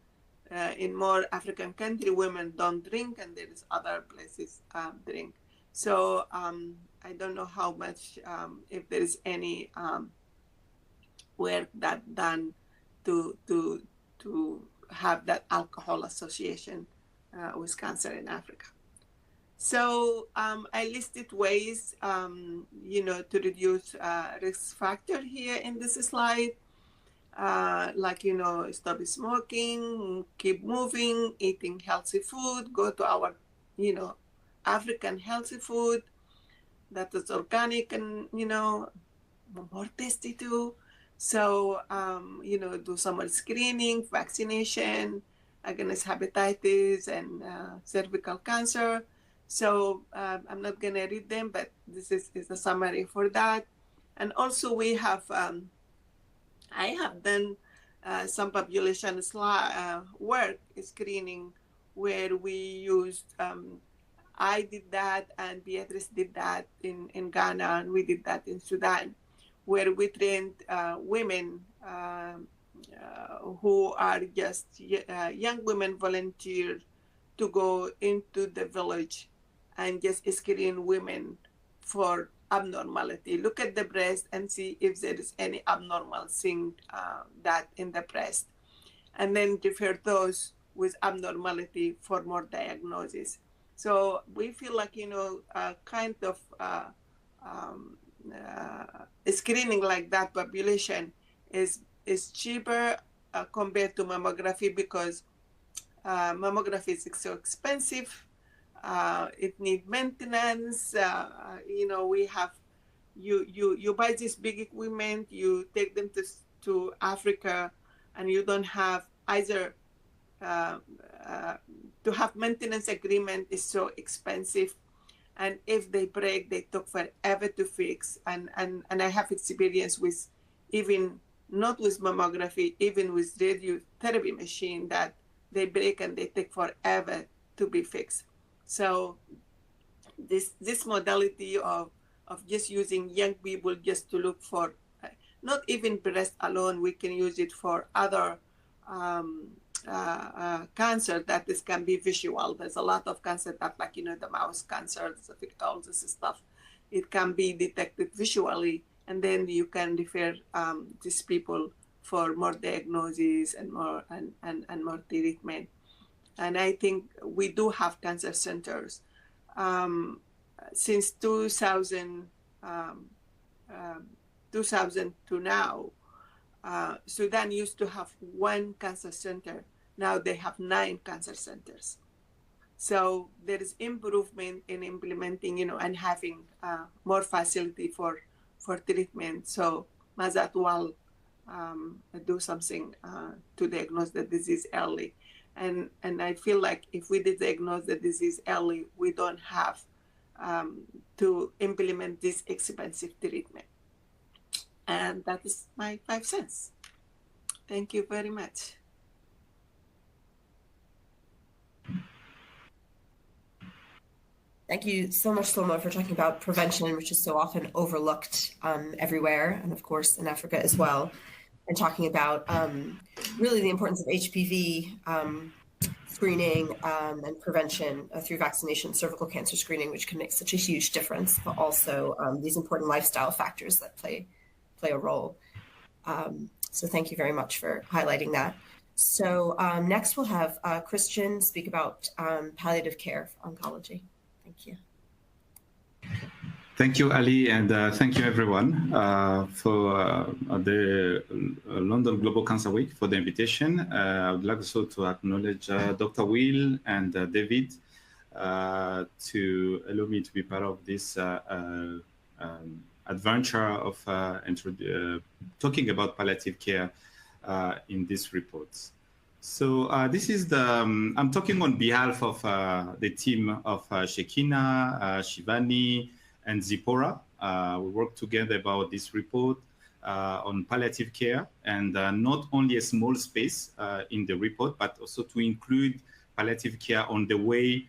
in more African countries, women don't drink, and there is other places drink. So I don't know how much, if there is any work that done to have that alcohol association with cancer in Africa. So I listed ways, to reduce risk factor here in this slide, like, stop smoking, keep moving, eating healthy food, go to our, African healthy food that is organic and, more tasty too. So, do some screening, vaccination against hepatitis and cervical cancer. So I'm not going to read them, but this is a summary for that. And also we have, I have done some population work screening where we used, I did that and Beatrice did that in Ghana, and we did that in Sudan, where we trained women who are just young women volunteer to go into the village and just screen women for abnormality. Look at the breast and see if there is any abnormal thing that in the breast, and then refer those with abnormality for more diagnosis. So we feel like, kind of screening like that population is cheaper compared to mammography, because mammography is so expensive. It needs maintenance. We have, you buy this big equipment, you take them to Africa, and you don't have either, to have maintenance agreement is so expensive. And if they break, they took forever to fix. And I have experience with, even not with mammography, even with radiotherapy machine, that they break and they take forever to be fixed. So this modality of just using young people just to look for, not even breast alone, we can use it for other cancer that this can be visual. There's a lot of cancer that, like, the mouse cancer, all this stuff, it can be detected visually, and then you can refer these people for more diagnosis and more and more treatment. And I think we do have cancer centers. Since 2000 to now, Sudan used to have one cancer center. Now they have 9 cancer centers. So there is improvement in implementing, and having more facility for treatment. So might as well do something to diagnose the disease early. And I feel like if we diagnose the disease early, we don't have to implement this expensive treatment. And that is my 5 cents. Thank you very much. Thank you so much, Sloma, for talking about prevention, which is so often overlooked everywhere, and of course in Africa as well, and talking about really the importance of HPV screening and prevention through vaccination, cervical cancer screening, which can make such a huge difference, but also these important lifestyle factors that play a role. So thank you very much for highlighting that. So next we'll have Christian speak about palliative care oncology. Thank you. Thank you, Ali, and thank you, everyone, for the London Global Cancer Week for the invitation. I would like also to acknowledge Dr. Will and David to allow me to be part of this adventure of talking about palliative care in this report. So this is the, I'm talking on behalf of the team of Shekina, Shivani, and Zipporah. We work together about this report on palliative care, and not only a small space in the report, but also to include palliative care on the way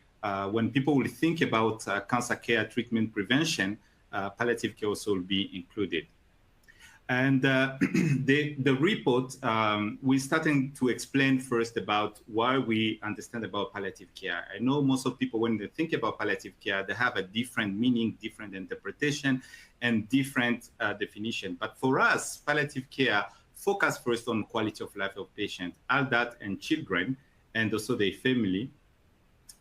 when people will think about cancer care, treatment, prevention, palliative care also will be included. And the report, we're starting to explain first about why we understand about palliative care. I know most of people, when they think about palliative care, they have a different meaning, different interpretation, and different definition. But for us, palliative care focus first on quality of life of patients, adults and children, and also their family.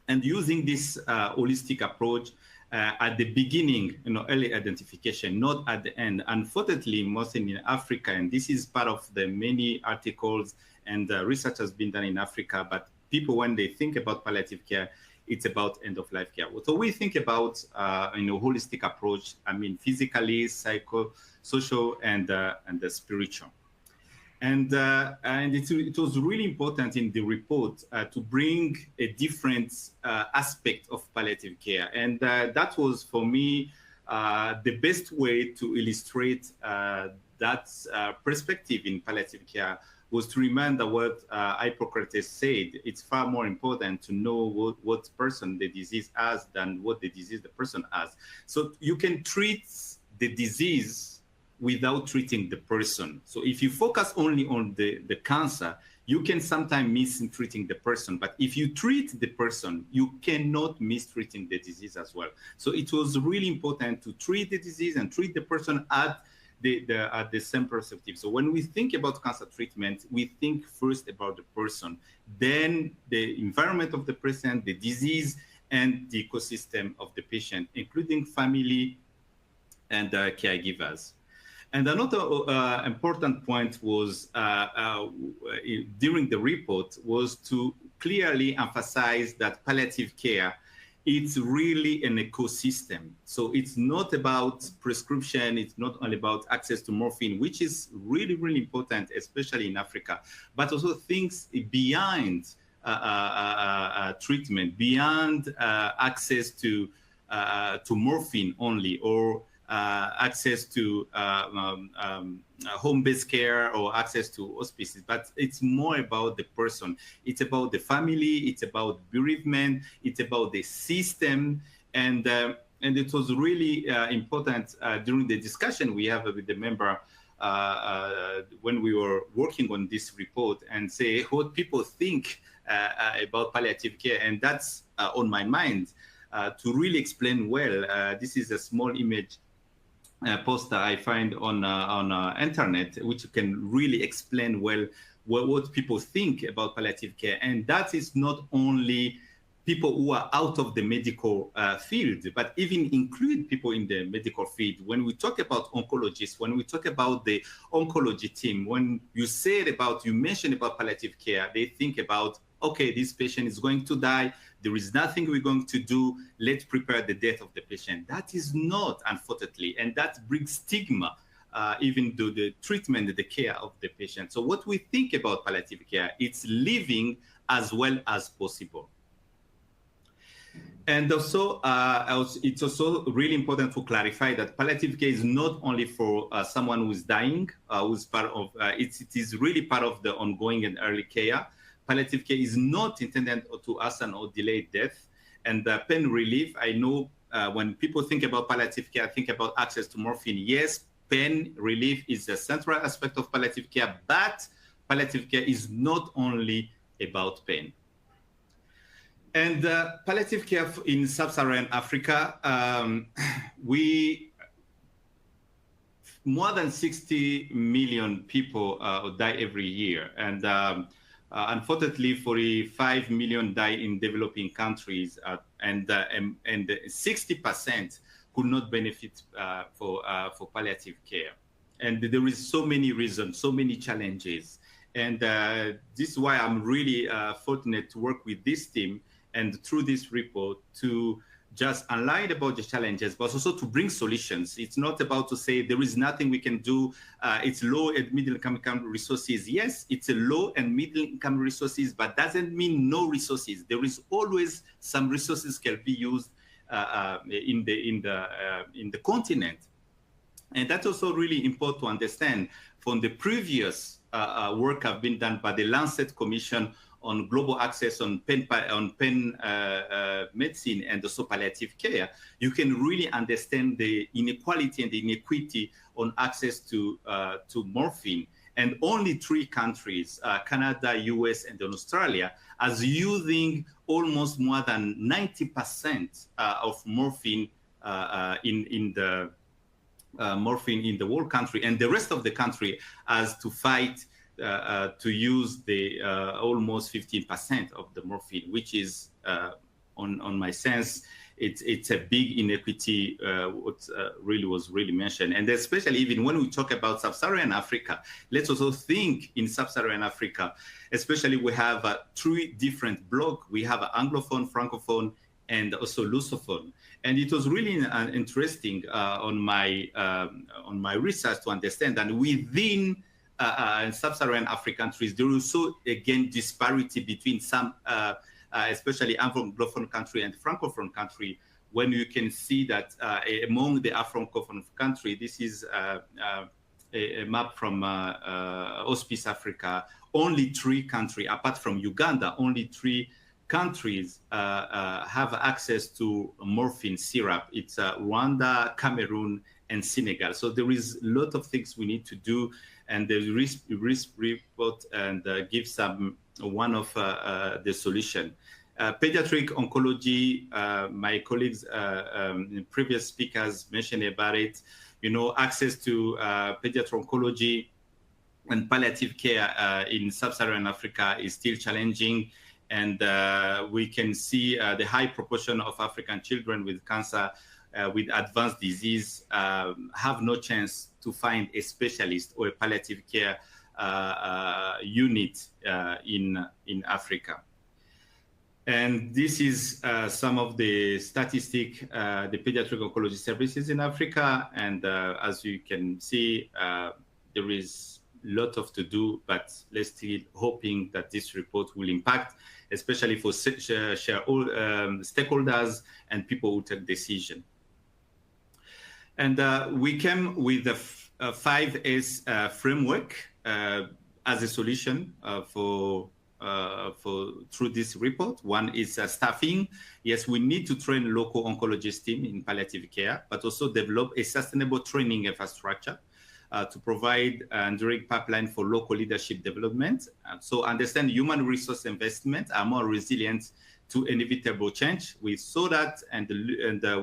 And using this holistic approach, at the beginning, early identification, not at the end. Unfortunately, mostly in Africa, and this is part of the many articles and research has been done in Africa, but people, when they think about palliative care, it's about end-of-life care. So we think about, holistic approach, I mean, physically, social, and the spiritual. And it was really important in the report to bring a different aspect of palliative care. And that was, for me, the best way to illustrate that perspective in palliative care was to remember what Hippocrates said. It's far more important to know what person the disease has than what the disease the person has. So you can treat the disease without treating the person. So if you focus only on the cancer, you can sometimes miss treating the person. But if you treat the person, you cannot miss treating the disease as well. So it was really important to treat the disease and treat the person at the same perspective. So when we think about cancer treatment, we think first about the person, then the environment of the person, the disease, and the ecosystem of the patient, including family and caregivers. And another important point was during the report was to clearly emphasize that palliative care, it's really an ecosystem. So it's not about prescription, it's not only about access to morphine, which is really, really important, especially in Africa, but also things behind treatment, beyond access to morphine only, or access to home-based care or access to hospices, but it's more about the person. It's about the family, it's about bereavement, it's about the system, and it was really important during the discussion we have with the member when we were working on this report and say what people think about palliative care, and that's on my mind to really explain well. This is a small image poster I find on internet, which can really explain well what people think about palliative care. And that is not only people who are out of the medical field, but even include people in the medical field. When we talk about oncologists, when we talk about the oncology team, when you mention about palliative care, they think about, okay, this patient is going to die. There is nothing we're going to do. Let's prepare the death of the patient. That is not, unfortunately, and that brings stigma even to the treatment, the care of the patient. So what we think about palliative care, it's living as well as possible. And also, it's also really important to clarify that palliative care is not only for someone who's dying, who's part of, it is really part of the ongoing and early care. Palliative care is not intended to hasten or delay death. And pain relief, I know when people think about palliative care, think about access to morphine. Yes, pain relief is a central aspect of palliative care, but palliative care is not only about pain. And palliative care in sub-Saharan Africa, more than 60 million people die every year. And unfortunately, 45 million die in developing countries, and 60% could not benefit for palliative care. And there is so many reasons, so many challenges. And this is why I'm really fortunate to work with this team and through this report to just unline about the challenges, but also to bring solutions. It's not about to say there is nothing we can do. It's low and middle income resources. Yes, it's a low and middle income resources, but doesn't mean no resources. There is always some resources can be used in the continent. And that's also really important to understand from the previous work have been done by the Lancet Commission on global access on pain medicine and also palliative care. You can really understand the inequality and the inequity on access to morphine. And only 3 countries, Canada, US, and Australia, are using almost more than 90% of morphine in the morphine in the whole country, and the rest of the country has to fight to use the almost 15% of the morphine, which is, on my sense, it's a big inequity. What really was mentioned, and especially even when we talk about sub-Saharan Africa, let's also think in sub-Saharan Africa, especially we have 3 different blocks. We have Anglophone, Francophone, and also Lusophone. And it was really interesting on my research to understand that within sub-Saharan African countries, there is also, again, disparity between some, especially Anglophone country and Francophone country, when you can see that among the Francophone country, this is a map from Hospice Africa, only 3 countries, apart from Uganda, only 3 countries have access to morphine syrup. It's Rwanda, Cameroon, and Senegal. So there is a lot of things we need to do, and the risk report and give some one of the solution. Pediatric oncology, my colleagues, previous speakers mentioned about it. You know, access to pediatric oncology and palliative care in sub-Saharan Africa is still challenging. And we can see the high proportion of African children with cancer, with advanced disease, have no chance to find a specialist or a palliative care unit in Africa. And this is some of the statistics, the pediatric oncology services in Africa. And as you can see, there is a lot of to do, but let's still hoping that this report will impact, especially for stakeholders and people who take decision. And we came with a 5S framework as a solution through this report. One is staffing. Yes, we need to train local oncologist team in palliative care, but also develop a sustainable training infrastructure to provide enduring pipeline for local leadership development. So understand human resource investment are more resilient to inevitable change. We saw that, and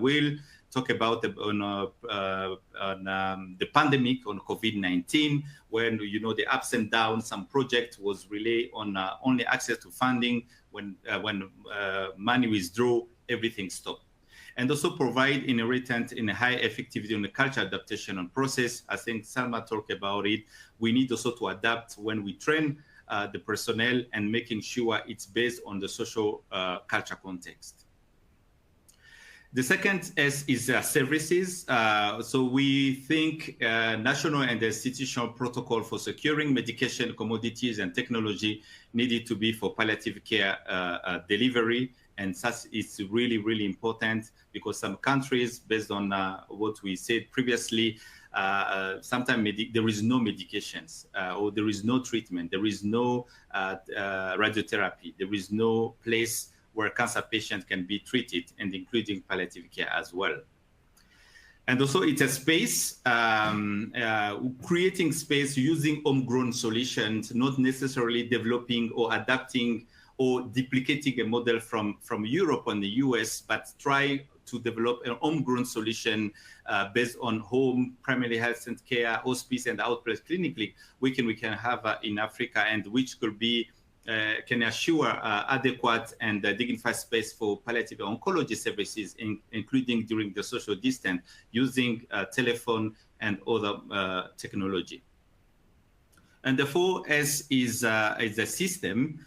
we'll talk about the pandemic on COVID-19, when the ups and downs. Some project was really on only access to funding. When money withdraw, everything stopped. And also provide inherent in a high effectivity on the culture adaptation and process. I think Salma talked about it. We need also to adapt when we train the personnel, and making sure it's based on the social culture context. The second S is services. So we think national and institutional protocol for securing medication, commodities, and technology needed to be for palliative care delivery. And such is really, really important, because some countries, based on what we said previously, sometimes there is no medications, or there is no treatment, there is no radiotherapy, there is no place where cancer patients can be treated, and including palliative care as well. And also it's a space, creating space using homegrown solutions, not necessarily developing or adapting or duplicating a model from Europe and the US, but try to develop a homegrown solution based on home, primary health care, hospice, and outpatient clinically, we can have in Africa, and which could be can assure adequate and dignified space for palliative oncology services, including during the social distance, using telephone and other technology. And the 4S is a system.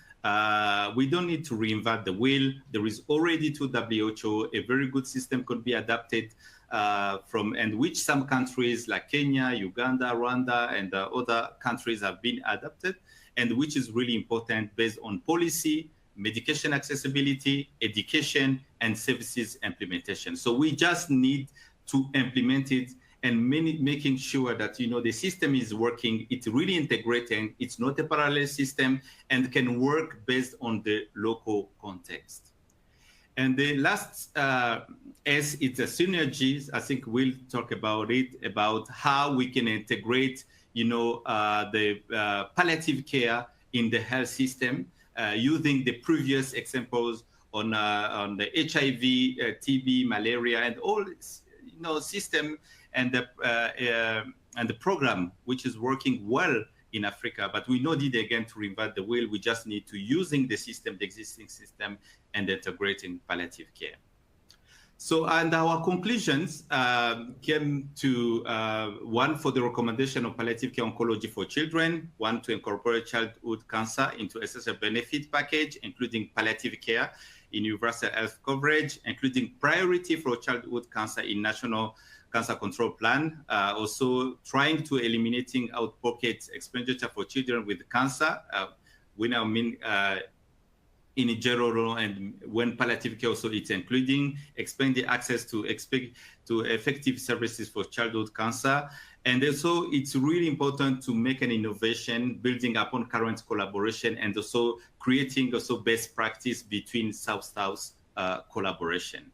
We don't need to reinvent the wheel. There is already to WHO a very good system could be adapted and which some countries like Kenya, Uganda, Rwanda, and other countries have been adapted, and which is really important based on policy, medication accessibility, education, and services implementation. So we just need to implement it and making sure that the system is working, it's really integrating, it's not a parallel system, and can work based on the local context. And the last S, it's a synergies. I think we'll talk about it, about how we can integrate the palliative care in the health system, using the previous examples on the HIV, TB, malaria, and all system and the program which is working well in Africa. But we don't need again to reinvent the wheel. We just need to using the system, the existing system, and integrating palliative care. So, and our conclusions came to one for the recommendation of palliative care oncology for children, one to incorporate childhood cancer into essential benefit package, including palliative care in universal health coverage, including priority for childhood cancer in national cancer control plan, also trying to eliminating out-pocket expenditure for children with cancer. We now mean in general, and when palliative care also it's including expanding access to effective services for childhood cancer. And also it's really important to make an innovation building upon current collaboration, and also creating also best practice between South-South collaboration.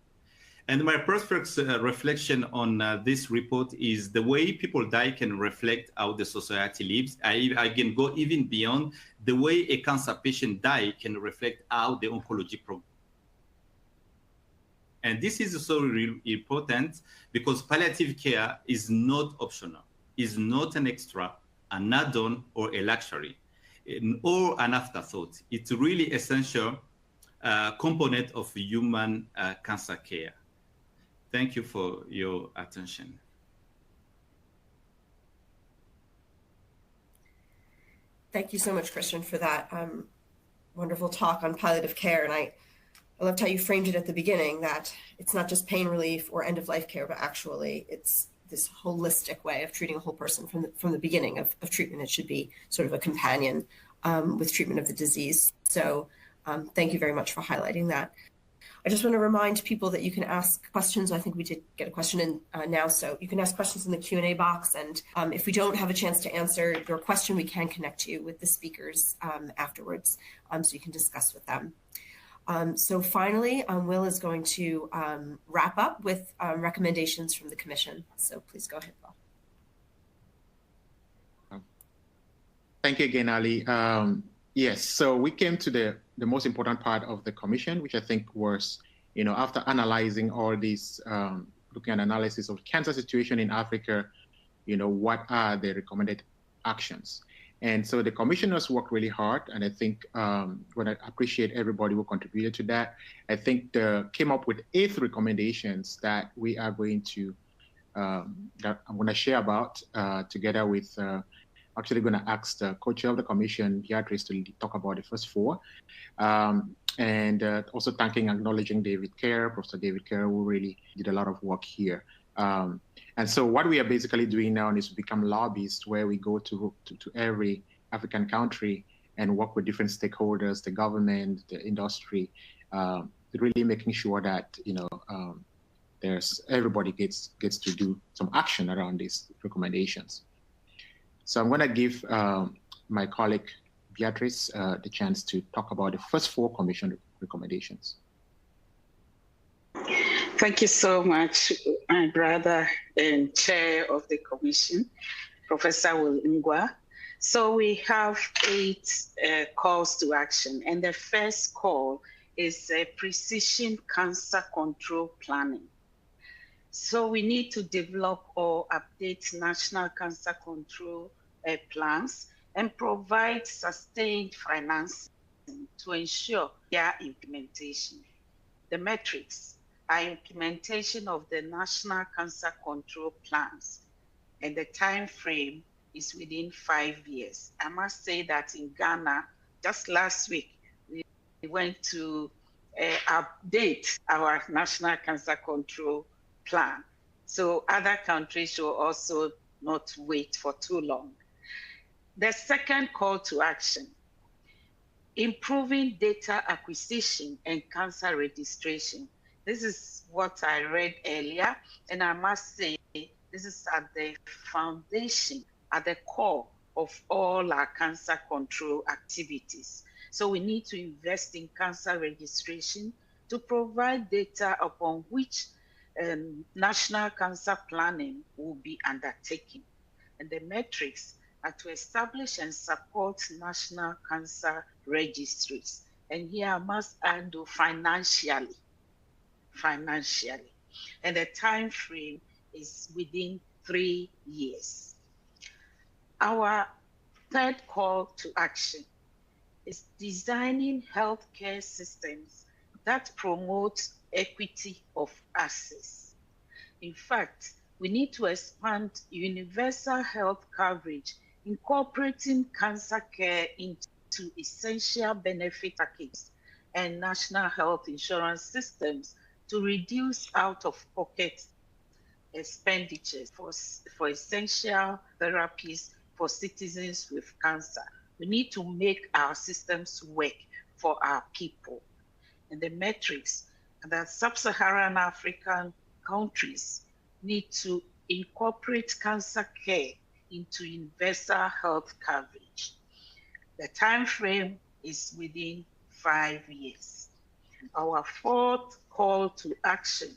And my first reflection on this report is the way people die can reflect how the society lives. I can go even beyond the way a cancer patient die can reflect how the oncology program. And this is also really important because palliative care is not optional, is not an extra, an add-on, or a luxury, or an afterthought. It's a really essential component of human cancer care. Thank you for your attention. Thank you so much, Christian, for that wonderful talk on palliative care. And I loved how you framed it at the beginning, that it's not just pain relief or end-of-life care, but actually it's this holistic way of treating a whole person from the beginning of treatment. It should be sort of a companion with treatment of the disease. So thank you very much for highlighting that. I just want to remind people that you can ask questions. I think we did get a question in now, so you can ask questions in the Q&A box. And if we don't have a chance to answer your question, we can connect you with the speakers afterwards, so you can discuss with them. So finally, Will is going to wrap up with recommendations from the Commission. So please go ahead, Will. Thank you again, Ali. Yes, so we came to the most important part of the Commission, which I think was, after analyzing all these, looking at analysis of cancer situation in Africa, what are the recommended actions? And so the commissioners worked really hard, and I think what I appreciate everybody who contributed to that. I think they came up with 8 recommendations that we are going to, that I'm going to share about together with actually going to ask the co-chair of the commission, Beatrice, to talk about the first 4. And also acknowledging David Kerr, Professor David Kerr, who really did a lot of work here. And so what we are basically doing now is to become lobbyists, where we go to every African country and work with different stakeholders, the government, the industry, really making sure that, everybody gets to do some action around these recommendations. So I'm going to give my colleague Beatrice the chance to talk about the first 4 Commission recommendations. Thank you so much, my brother and chair of the Commission, Professor Will Ngwa. So we have 8 calls to action, and the first call is precision cancer control planning. So we need to develop or update national cancer control plans and provide sustained finance to ensure their implementation. The metrics are implementation of the National Cancer Control Plans, and the time frame is within 5 years. I must say that in Ghana, just last week, we went to update our National Cancer Control Plan. So other countries should also not wait for too long. The second call to action, improving data acquisition and cancer registration. This is what I read earlier, and I must say this is at the foundation, at the core of all our cancer control activities. So we need to invest in cancer registration to provide data upon which national cancer planning will be undertaken. And the metrics are to establish and support national cancer registries. And here I must add financially. And the time frame is within 3 years. Our third call to action is designing healthcare systems that promote equity of access. In fact, we need to expand universal health coverage, incorporating cancer care into essential benefit packages and national health insurance systems to reduce out-of-pocket expenditures for essential therapies for citizens with cancer. We need to make our systems work for our people. And the metrics that sub-Saharan African countries need to incorporate cancer care into universal health coverage. The time frame is within 5 years. Our fourth call to action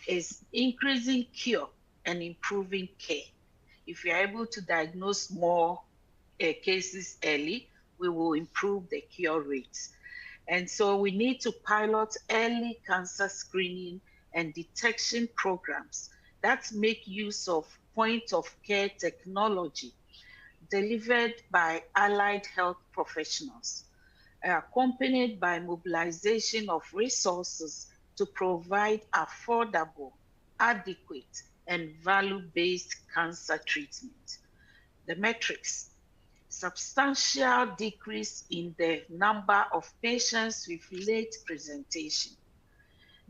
is increasing cure and improving care. If we are able to diagnose more cases early, we will improve the cure rates. And so we need to pilot early cancer screening and detection programs that make use of point-of-care technology delivered by allied health professionals, accompanied by mobilization of resources to provide affordable, adequate, and value-based cancer treatment. The metrics: substantial decrease in the number of patients with late presentation,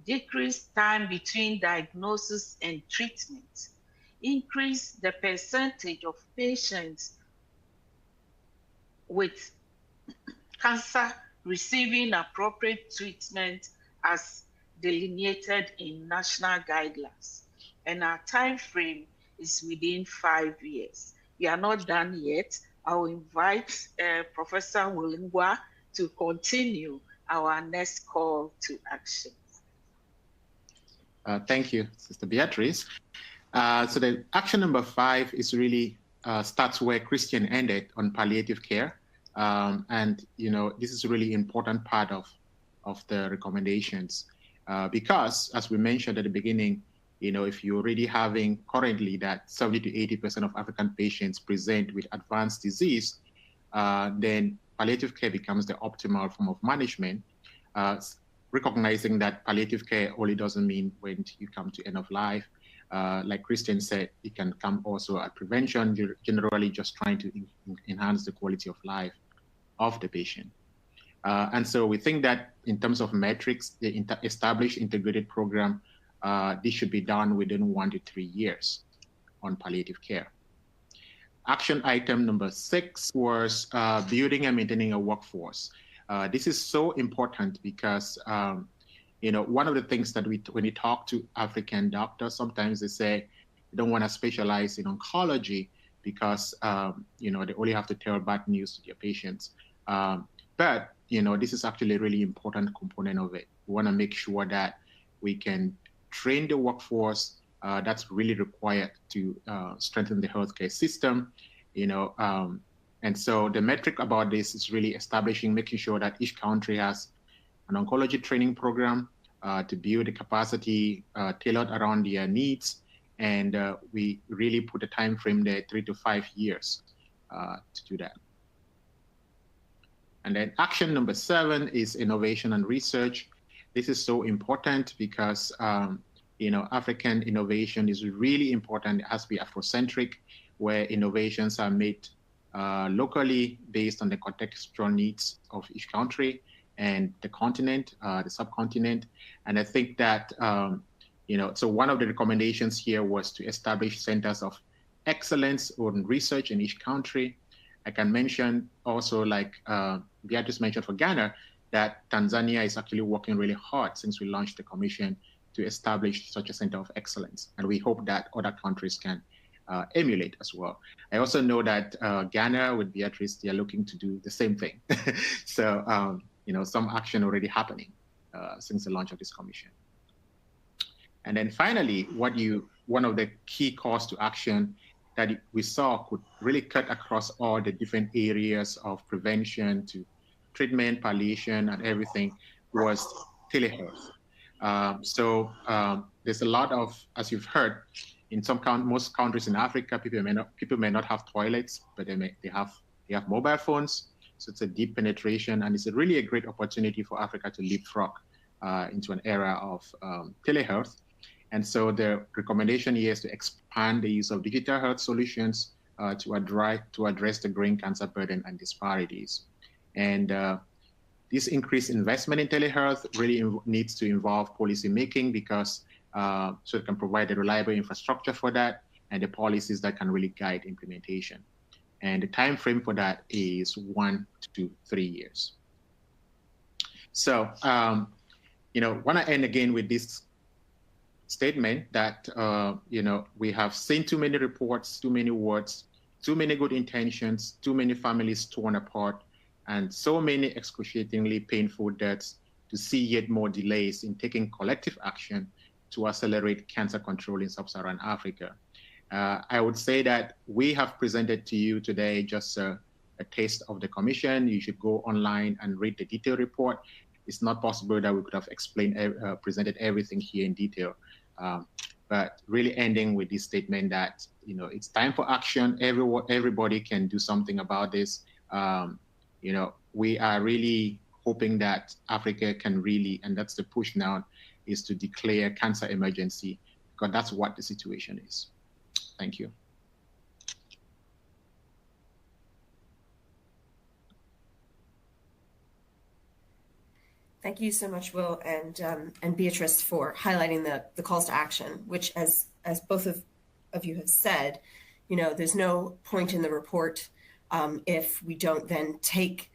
decreased time between diagnosis and treatment, increase the percentage of patients with cancer receiving appropriate treatment as delineated in national guidelines. And our time frame is within 5 years. We are not done yet. I will invite Professor Mulingwa to continue our next call to action. Thank you, Sister Beatrice. So the action number 5 is really starts where Christian ended on palliative care. And, this is a really important part of the recommendations because, as we mentioned at the beginning, if you're already having currently that 70 to 80% of African patients present with advanced disease, then palliative care becomes the optimal form of management, recognizing that palliative care only doesn't mean when you come to end of life. Like Christian said, it can come also at prevention, generally just trying to enhance the quality of life of the patient. And so we think that in terms of metrics, the established integrated program, this should be done within 1 to 3 years on palliative care. Action item number 6 was building and maintaining a workforce. This is so important because, one of the things that when you talk to African doctors, sometimes they say they don't want to specialize in oncology because, they only have to tell bad news to their patients. But, this is actually a really important component of it. We want to make sure that we can train the workforce that's really required to strengthen the healthcare system, and so the metric about this is really making sure that each country has an oncology training program to build the capacity tailored around their needs. And we really put a time frame there, 3 to 5 years to do that. And then action number 7 is innovation and research. This is so important because, African innovation is really important. It has to be Afrocentric, where innovations are made locally based on the contextual needs of each country and the continent, the subcontinent. And I think that, so one of the recommendations here was to establish centers of excellence on research in each country. I can mention also, like Beatrice mentioned for Ghana, that Tanzania is actually working really hard since we launched the commission to establish such a center of excellence. And we hope that other countries can emulate as well. I also know that Ghana with Beatrice, they are looking to do the same thing. So, some action already happening since the launch of this commission. And then finally, one of the key calls to action that we saw could really cut across all the different areas of prevention to treatment, palliation, and everything was telehealth. There's a lot of, as you've heard, in most countries in Africa, people may not have toilets, but they have mobile phones. So it's a deep penetration, and it's really a great opportunity for Africa to leapfrog into an era of telehealth. And so the recommendation here is to expand the use of digital health solutions to address the growing cancer burden and disparities. And this increased investment in telehealth really needs to involve policy making, because so it can provide a reliable infrastructure for that and the policies that can really guide implementation. And the time frame for that is 1 to 3 years. So, want to end again with this statement that, we have seen too many reports, too many words, too many good intentions, too many families torn apart, and so many excruciatingly painful deaths to see yet more delays in taking collective action to accelerate cancer control in sub-Saharan Africa. I would say that we have presented to you today just a taste of the commission. You should go online and read the detailed report. It's not possible that we could have presented everything here in detail. But really ending with this statement that, it's time for action. Everybody can do something about this. We are really hoping that Africa can really, and that's the push now, is to declare cancer emergency, because that's what the situation is. Thank you. Thank you so much, Will and Beatrice, for highlighting the calls to action, which, as both of you have said, there's no point in the report if we don't then take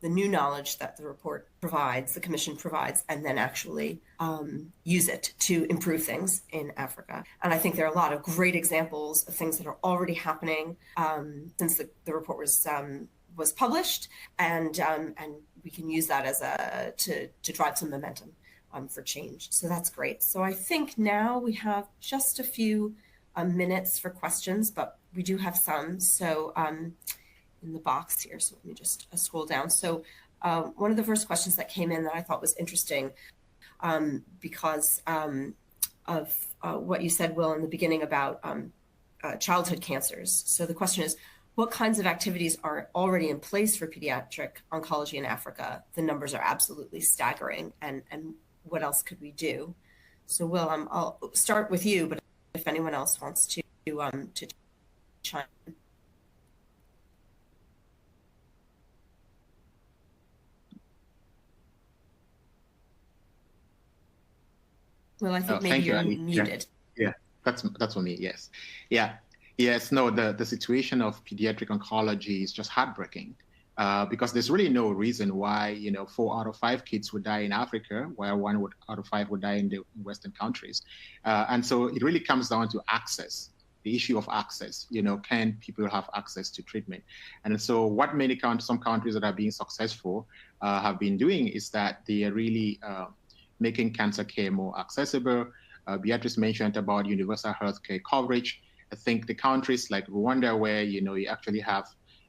the new knowledge that the report provides, the commission provides, and then actually use it to improve things in Africa. And I think there are a lot of great examples of things that are already happening since the report was published, and we can use that as to drive some momentum for change. So that's great. So I think now we have just a few minutes for questions, but we do have some. So in the box here, so let me just scroll down. So one of the first questions that came in that I thought was interesting because of what you said, Will, in the beginning about childhood cancers. So the question is, what kinds of activities are already in place for pediatric oncology in Africa? The numbers are absolutely staggering, and what else could we do? So Will, I'll start with you, but if anyone else wants to chime in. Well, I think maybe you're muted. Yeah, that's for me. Yes, yes. No, the situation of pediatric oncology is just heartbreaking because there's really no reason why 4 out of 5 kids would die in Africa, while 1 out of 5 would die in the Western countries, and so it really comes down to access. The issue of access. Can people have access to treatment? And so, what some countries that are being successful have been doing is that they are really making cancer care more accessible. Beatrice mentioned about universal healthcare coverage. I think the countries like Rwanda, where you actually have,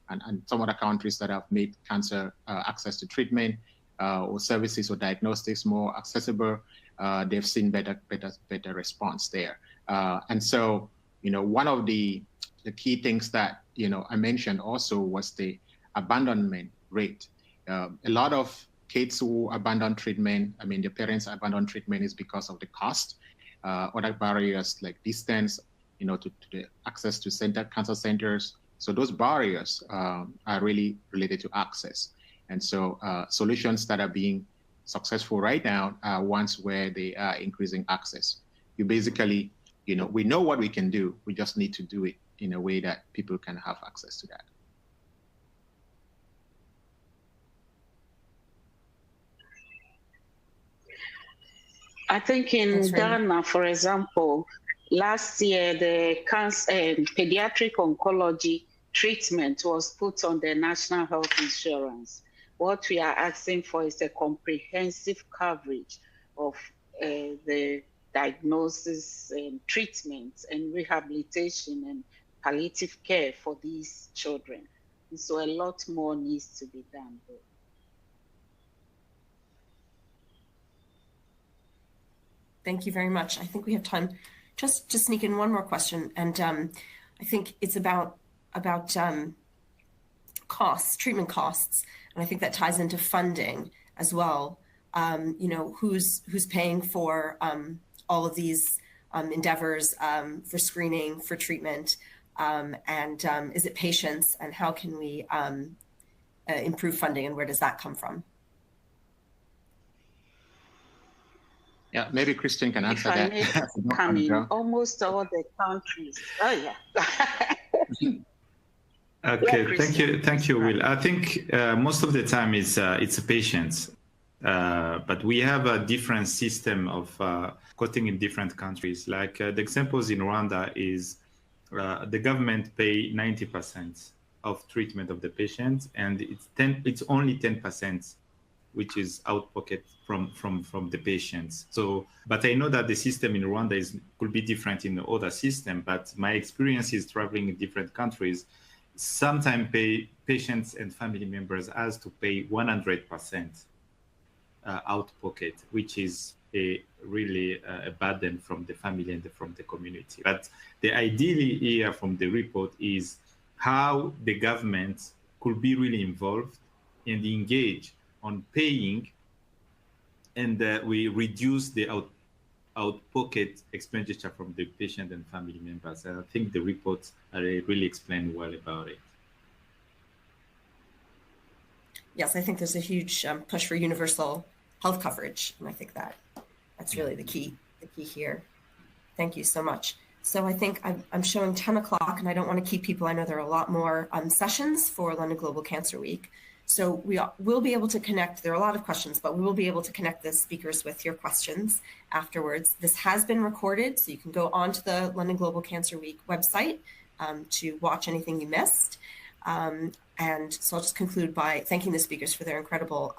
and some other countries that have made cancer access to treatment or services or diagnostics more accessible, they've seen better response there. And so, one of the key things that I mentioned also was the abandonment rate. A lot of kids who abandon treatment, I mean, their parents abandon treatment is because of the cost. Other barriers like distance, to the access to cancer centers. So those barriers are really related to access. And so solutions that are being successful right now are ones where they are increasing access. You basically, we know what we can do. We just need to do it in a way that people can have access to that. I think in Ghana, for example, last year, the pediatric oncology treatment was put on the National Health Insurance. What we are asking for is a comprehensive coverage of the diagnosis and treatment and rehabilitation and palliative care for these children. And so a lot more needs to be done there. Thank you very much. I think we have time just to sneak in one more question. And I think it's about costs, treatment costs. And I think that ties into funding as well. Who's paying for all of these endeavors for screening, for treatment, and is it patients, and how can we improve funding, and where does that come from? Yeah, maybe Christian can answer that. If I may come in, almost all the countries. Oh, yeah. Okay, yeah, thank you, Will. I think most of the time it's patients, but we have a different system of costing in different countries. Like the examples in Rwanda is the government pay 90% of treatment of the patient, and it's only 10%, which is out pocket from the patients. So, but I know that the system in Rwanda could be different in the other system. But my experience is traveling in different countries. Sometimes patients and family members has to pay 100% out pocket, which is really a burden from the family and from the community. But the ideally here from the report is how the government could be really involved and engage on paying, and we reduce the out-pocket expenditure from the patient and family members. And I think the reports really explain well about it. Yes, I think there's a huge push for universal health coverage, and I think that's really the key here. Thank you so much. So I think I'm showing 10 o'clock, and I don't want to keep people. I know there are a lot more sessions for London Global Cancer Week. So we will be able to connect. There are a lot of questions, but we will be able to connect the speakers with your questions afterwards. This has been recorded, so you can go onto the London Global Cancer Week website to watch anything you missed. And so I'll just conclude by thanking the speakers for their incredible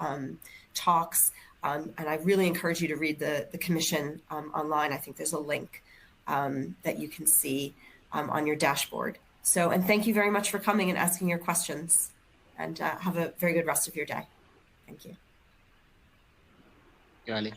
talks. And I really encourage you to read the commission online. I think there's a link that you can see on your dashboard. So, and thank you very much for coming and asking your questions. And have a very good rest of your day. Thank you. Yeah, Ali.